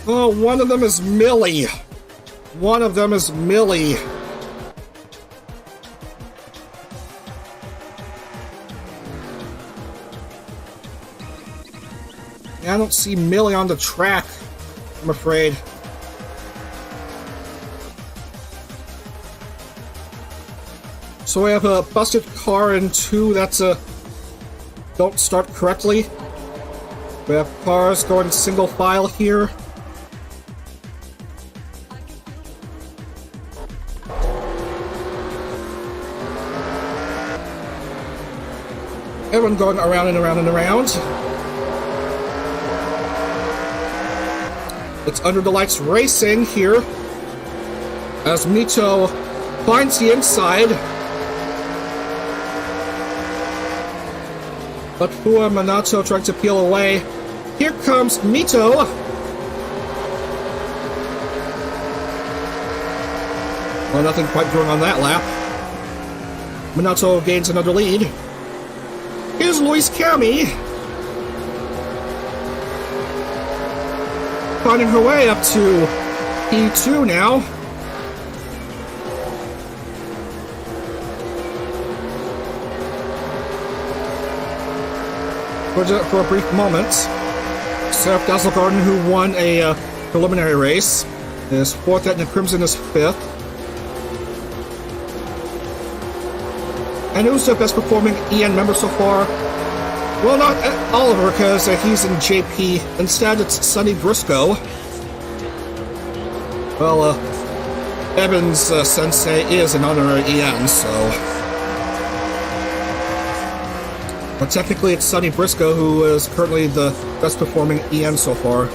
Oh, one of them is Millie. One of them is Millie. I don't see Millie on the track, I'm afraid. So we have a busted car in 2 that's don't start correctly. We have cars going single file here. Everyone going around and around and around. It's under the lights racing here as Mito finds the inside. But Furuya Minato trying to peel away. Here comes Mito. Well, nothing quite going on that lap. Minato gains another lead. Here's Luis Cami. Finding her way up to P2 now. For a brief moment. Seraph Dazzlegarden, who won a preliminary race, is 4th, and the Crimson is 5th. And who's the best performing EN member so far? Well, not Oliver, because he's in JP. Instead, it's Sonny Briscoe. Well, Evans Sensei is an honorary EN, so... But technically, it's Sonny Briscoe, who is currently the best performing EN so far.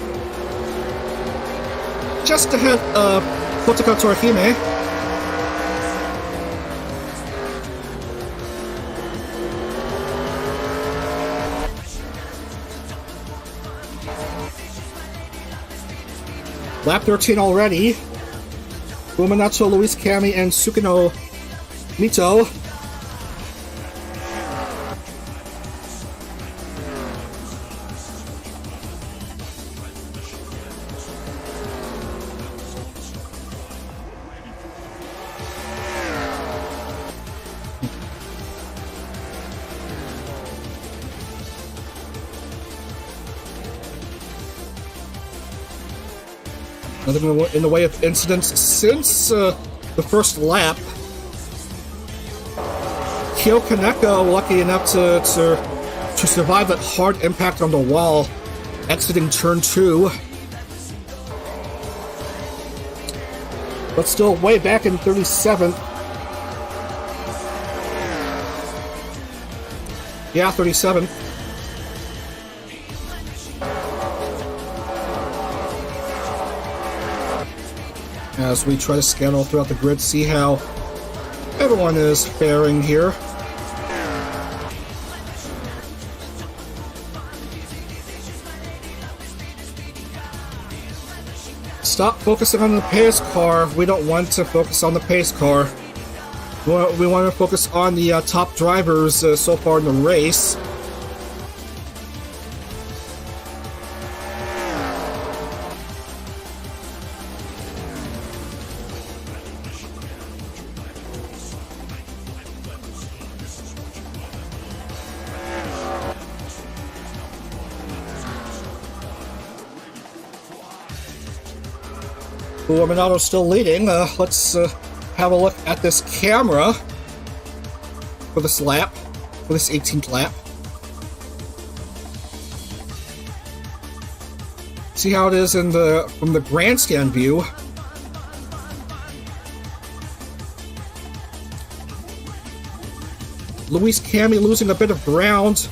Just ahead of Kotaka Torihime. Lap 13 already. Uematsu, Luis Kami, and Sukino Mito. Nothing in the way of incidents since the first lap. Kyo Kaneko lucky enough to survive that hard impact on the wall, exiting turn 2. But still way back in 37th. Yeah, 37th. As we try to scan all throughout the grid, see how everyone is faring here. Stop focusing on the pace car. We don't want to focus on the pace car. We want to focus on the top drivers so far in the race. Uematsu's still leading. Let's have a look at this camera for this lap, for this 18th lap. See how it is in from the grandstand view. Luis Kami losing a bit of ground.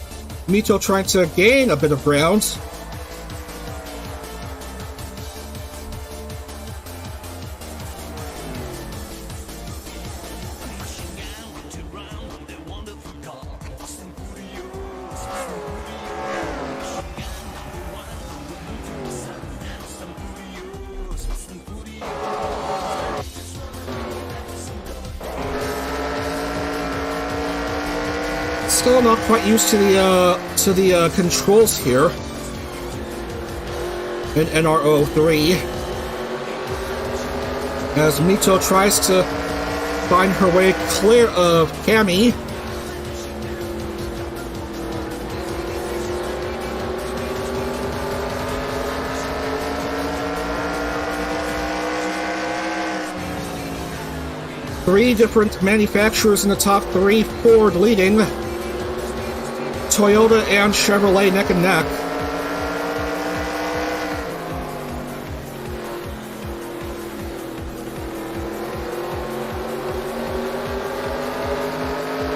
Mito trying to gain a bit of ground. Still not quite used to the controls here in NR03 as Mito tries to find her way clear of Kami. Three different manufacturers in the top three, Ford leading. Toyota and Chevrolet neck and neck.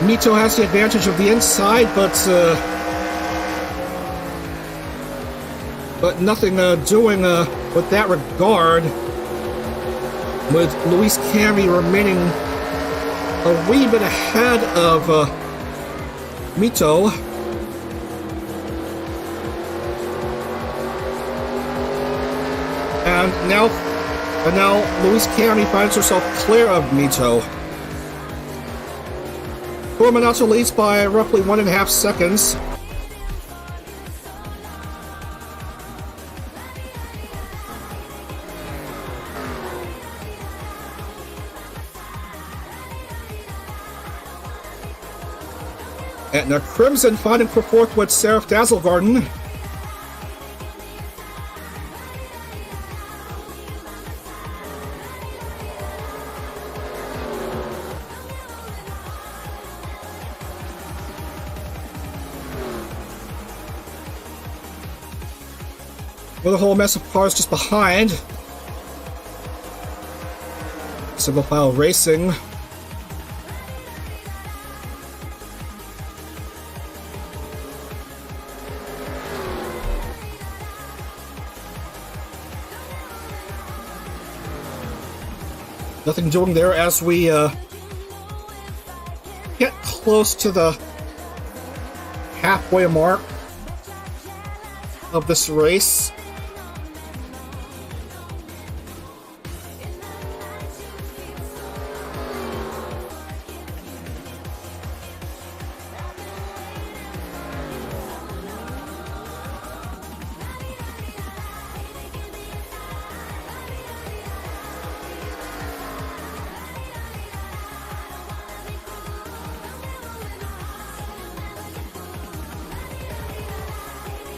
Mito has the advantage of the inside, but nothing doing with that regard. With Luis Kami remaining a wee bit ahead of Mito. And now Luis Kami finds herself clear of Mito. Uematsu leads by roughly 1.5 seconds. And the Crimson fighting for fourth with Seraph Dazzlegarden. with a whole mess of cars just behind. Single file racing. Nothing doing there as we get close to the halfway mark of this race.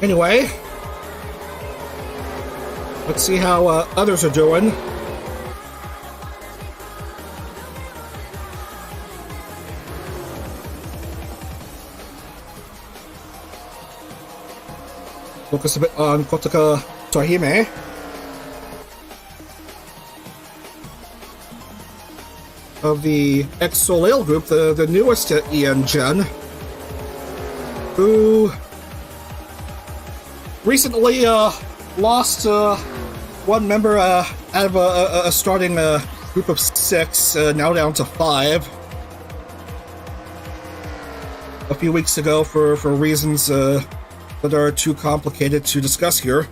Anyway, let's see how others are doing. Focus a bit on Kotaka Tohime. Of the ex-Soleil group, the newest EN Gen, who recently lost one member out of a starting group of 6, now down to 5. A few weeks ago for reasons that are too complicated to discuss here.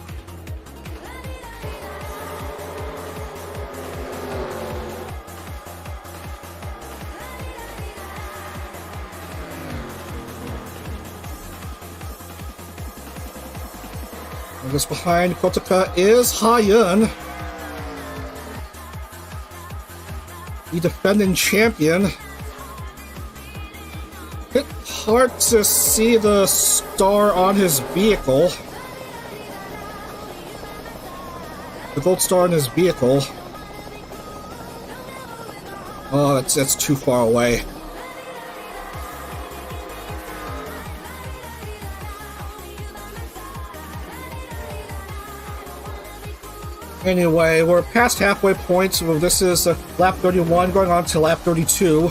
Just behind Kotaka is Ha-Yun, the defending champion. Bit hard to see the star on his vehicle. The gold star on his vehicle. Oh, that's too far away. Anyway, we're past halfway point, so this is lap 31, going on to lap 32.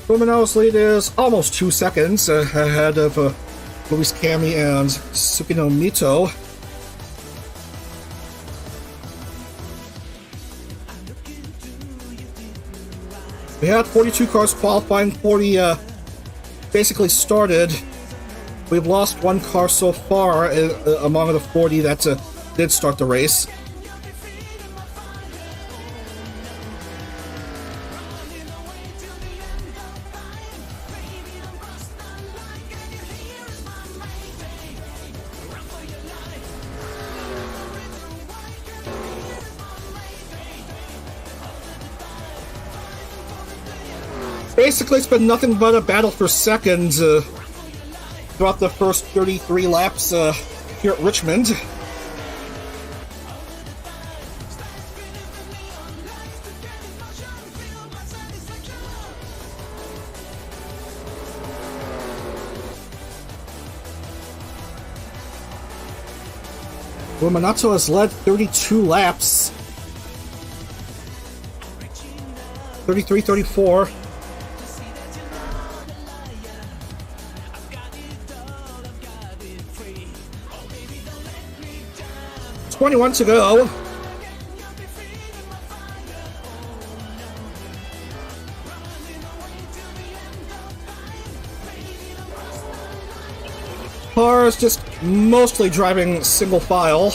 Lumino's lead is almost 2 seconds ahead of Luis Cami and Tsukino Mito. We had 42 cars qualifying, 40 basically started. We've lost 1 car so far among the 40 that did start the race. Basically, it's been nothing but a battle for second throughout the first 33 laps here at Richmond. Minato has led 32 laps. 33, 34. $21 to go. Cars just mostly driving single file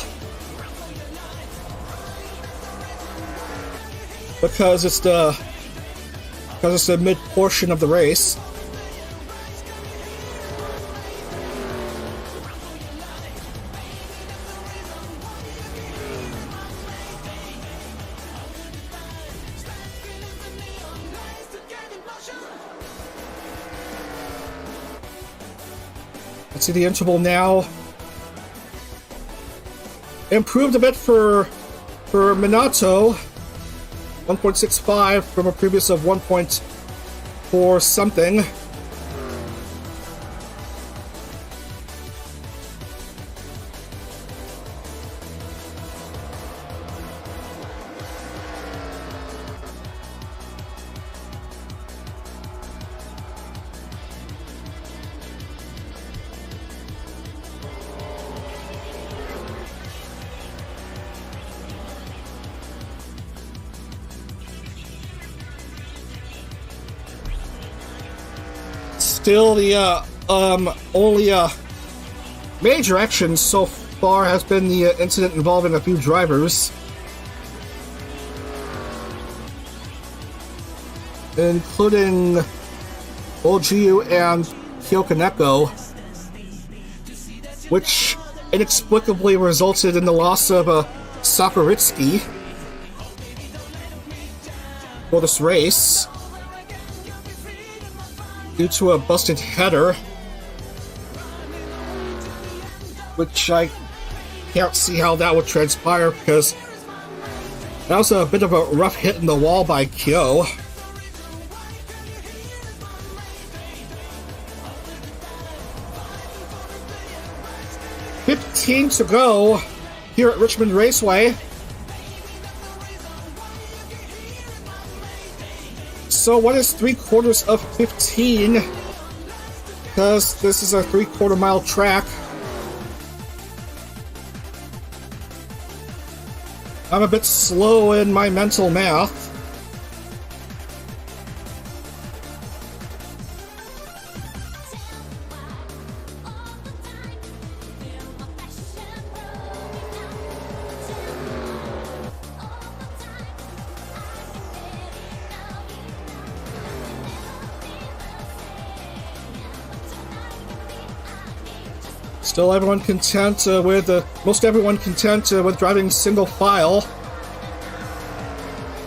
because it's the mid portion of the race. Let's see the interval now. Improved a bit for Minato. 1.65 from a previous of 1.4 something. Still, the only major action so far has been the incident involving a few drivers, including Ojiu and Kyokaneko, which inexplicably resulted in the loss of Sakuritsuki for this race due to a busted header, which I can't see how that would transpire because that was a bit of a rough hit in the wall by Kyo. $15 to go here at Richmond Raceway. So what is 3/4 of 15? Because this is a 3/4 mile track. I'm a bit slow in my mental math. Still everyone content with, most everyone content with driving single file.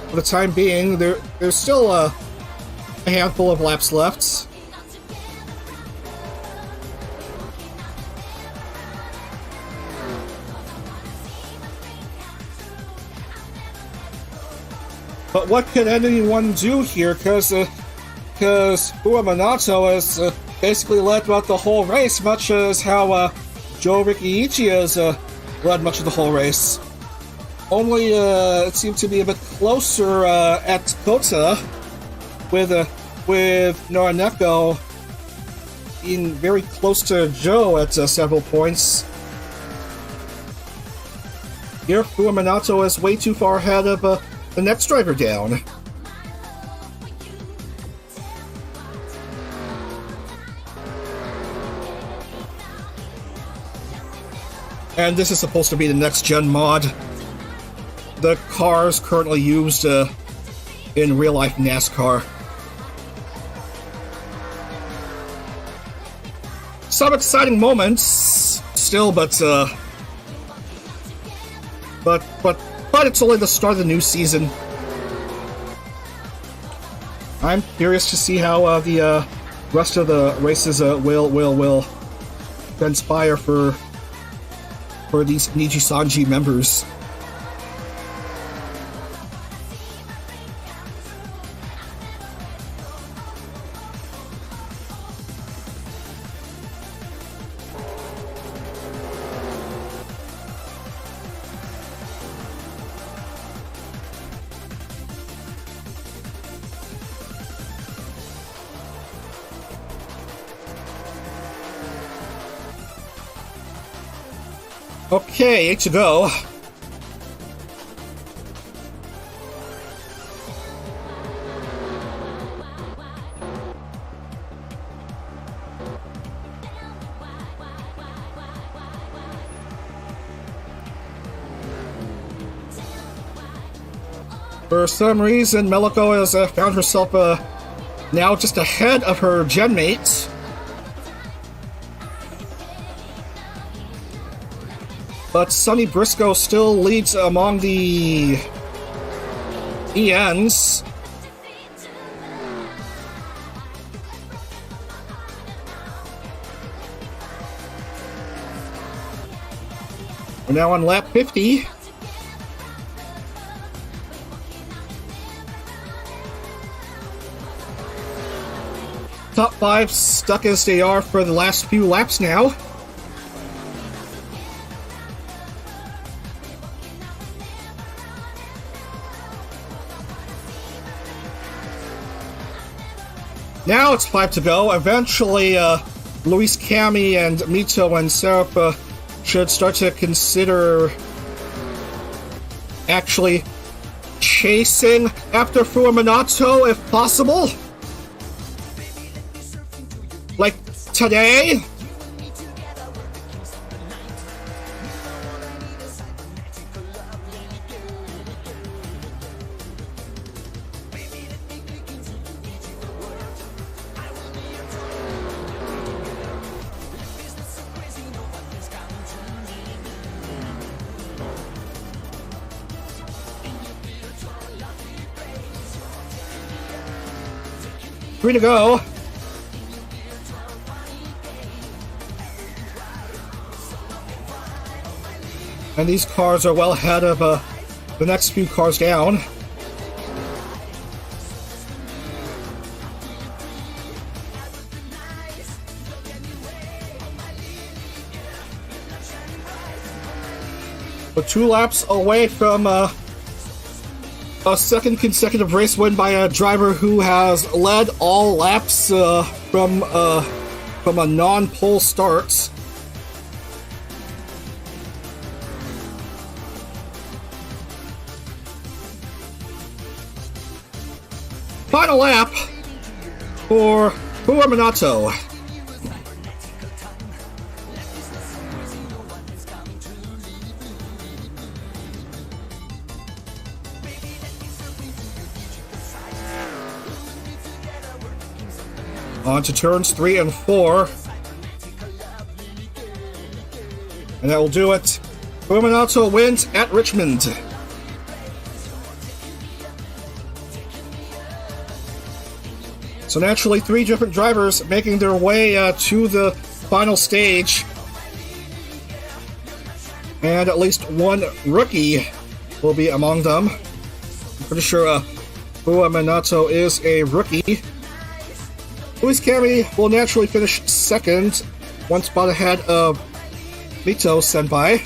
For the time being, there's still a handful of laps left. But what could anyone do here? Because Ueminato has basically led throughout the whole race, much as how Joe Rikiichi has led much of the whole race. Only it seemed to be a bit closer at Kota, with Noraneko being very close to Joe at several points. Here, Ueminato is way too far ahead of the next driver down. And this is supposed to be the next-gen mod. The cars currently used in real-life NASCAR. Some exciting moments still, but it's only the start of the new season. I'm curious to see how the rest of the races will transpire for these Nijisanji members. Okay, 8 to go. For some reason, Meliko has found herself now just ahead of her gen mates. But Sonny Briscoe still leads among the ENs. We're now on lap 50. Top 5 stuck as they are for the last few laps now. Now it's 5 to go. Eventually, Luis Cami and Mito and Serap should start to consider actually chasing after Fuaminato if possible. today. Three to go. And these cars are well ahead of the next few cars down. We're 2 laps away from a second consecutive race win by a driver who has led all laps from a non-pole start. Final lap for Minato. On to turns 3 and 4. And that will do it. Minato wins at Richmond. So naturally, 3 different drivers making their way to the final stage. And at least 1 rookie will be among them. I'm pretty sure Minato is a rookie. Luis Cami will naturally finish second, 1 spot ahead of Mito Senpai.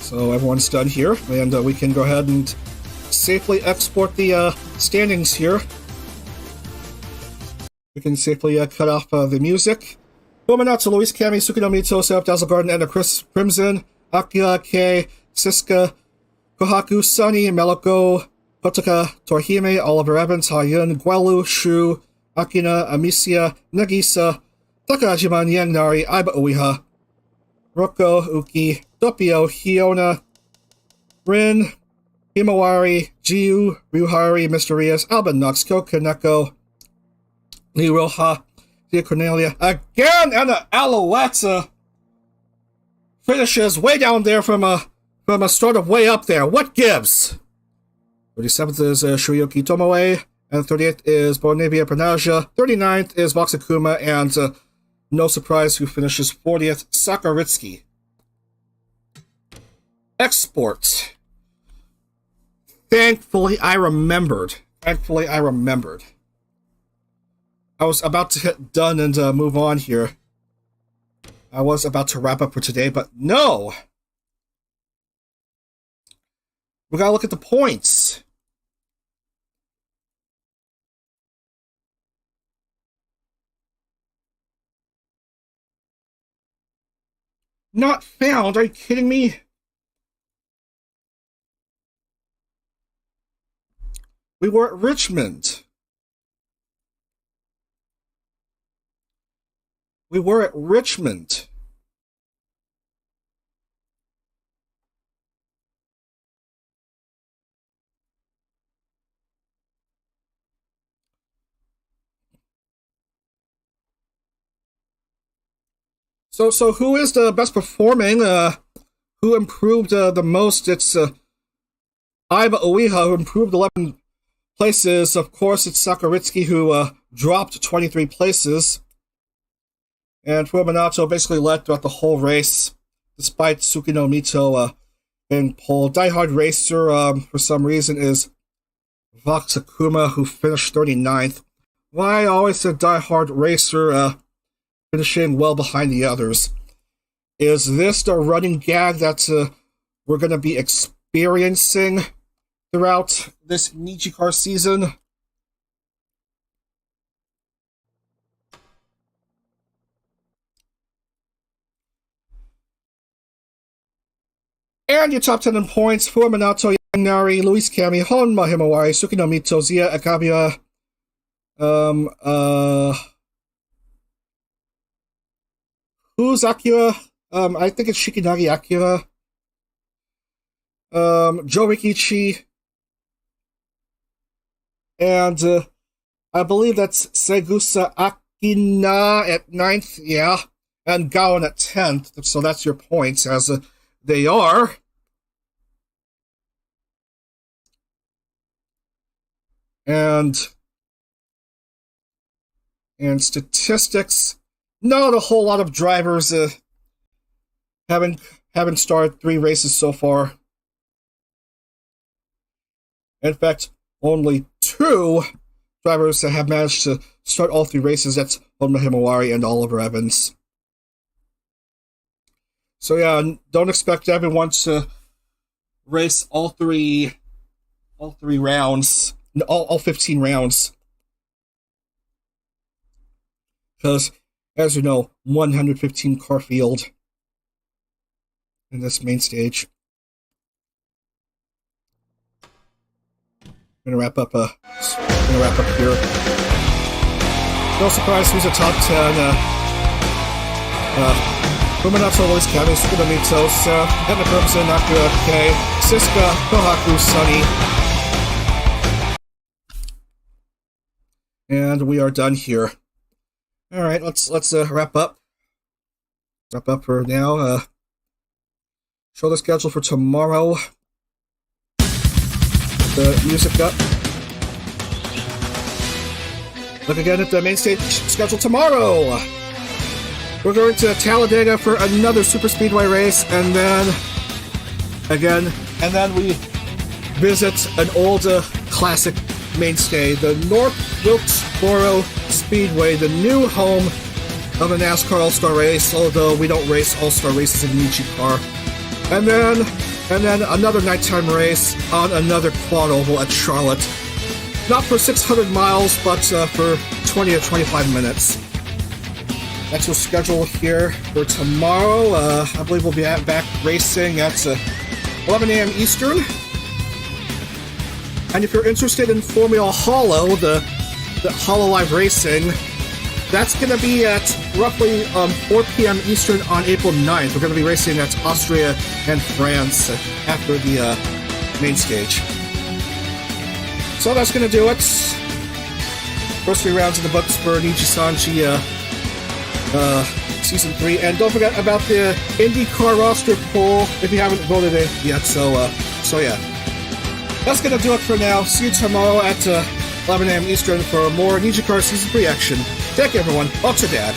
So everyone's done here, and we can go ahead and safely export the standings here. We can safely cut off the music. Minato, Luis Cami, Sukino Mito, Sep, Dazzle Garden, and Chris Crimson, Akira K, Siska, Kohaku, Sunny, Meloko, Kotaka, Torhime, Oliver Evans, Hayun, Guelu, Shu, Akina, Amicia, Nagisa, Takahajima, Nyangnari, Aiba Uiha, Roko, Uki, Doppio, Hiona, Rin, Himawari, Jiu, Ryuhari, Mysterious, Alban Nux, Kokaneko, Liroha, Dia Cornelia again, and the Alouette finishes way down there from a start of way up there. What gives? 37th is Shurioki Tomoe, and 38th is Bonavia Panaja. 39th is Voxakuma, and no surprise who finishes 40th, Sakaritsuki. Export. Thankfully, I remembered. I was about to hit done and move on here. I was about to wrap up for today, but no! We gotta look at the points. Not found? Are you kidding me? We were at Richmond. We were at Richmond. So who is the best performing? Who improved the most? It's Aiba Uiha, who improved 11 places. Of course, it's Sakaritsuki, who dropped 23 places. And Minato basically led throughout the whole race, despite Tsukino Mito being pole. Die Hard Racer, for some reason, is Voxakuma, who finished 39th. Why I always said Die Hard Racer finishing well behind the others. Is this the running gag that we're going to be experiencing throughout this NijiCar season? And your top 10 in points for Minato Yagnari, Luis Cami, Honma Himawari, Tsukino Mito, Zia Akabia, who's Akira? I think it's Shikinagi Akira. Joe Rikichi. And I believe that's Segusa Akina at 9th, yeah. And Gaon at 10th, so that's your points as they are. And statistics, not a whole lot of drivers haven't started 3 races so far. In fact, only 2 drivers that have managed to start all 3 races. That's Honma Himawari and Oliver Evans. So yeah, don't expect everyone to race all three rounds, all 15 rounds. Because, as you know, 115 car field in this main stage. I'm gonna wrap up here. No surprise, who's a top 10? Ruminato, Luis Cami, Tsukino Mito, Edna Crimson, Akira K, Siska, Kohaku, Sunny. And we are done here. Alright, let's wrap up. Wrap up for now. Show the schedule for tomorrow. The music up. Look again at the main stage schedule tomorrow. We're going to Talladega for another superspeedway race, and then we visit an old classic mainstay, the North Wilkesboro Speedway, the new home of a NASCAR All-Star race, although we don't race All-Star races in NijiCar. And then another nighttime race on another quad oval at Charlotte. Not for 600 miles, but for 20 or 25 minutes. That's your schedule here for tomorrow. I believe we'll be back racing at 11 a.m. Eastern. And if you're interested in Formula Hollow, the Hollow Live Racing, that's going to be at roughly 4 p.m. Eastern on April 9th. We're going to be racing at Austria and France after the main stage. So that's going to do it. First 3 rounds in the books for Nijisanji Season 3. And don't forget about the IndyCar roster poll if you haven't voted it yet. So yeah. That's going to do it for now. See you tomorrow at 11 a.m. Eastern for more NijiCar Season 3 action. Thank you, everyone. Up to Dad.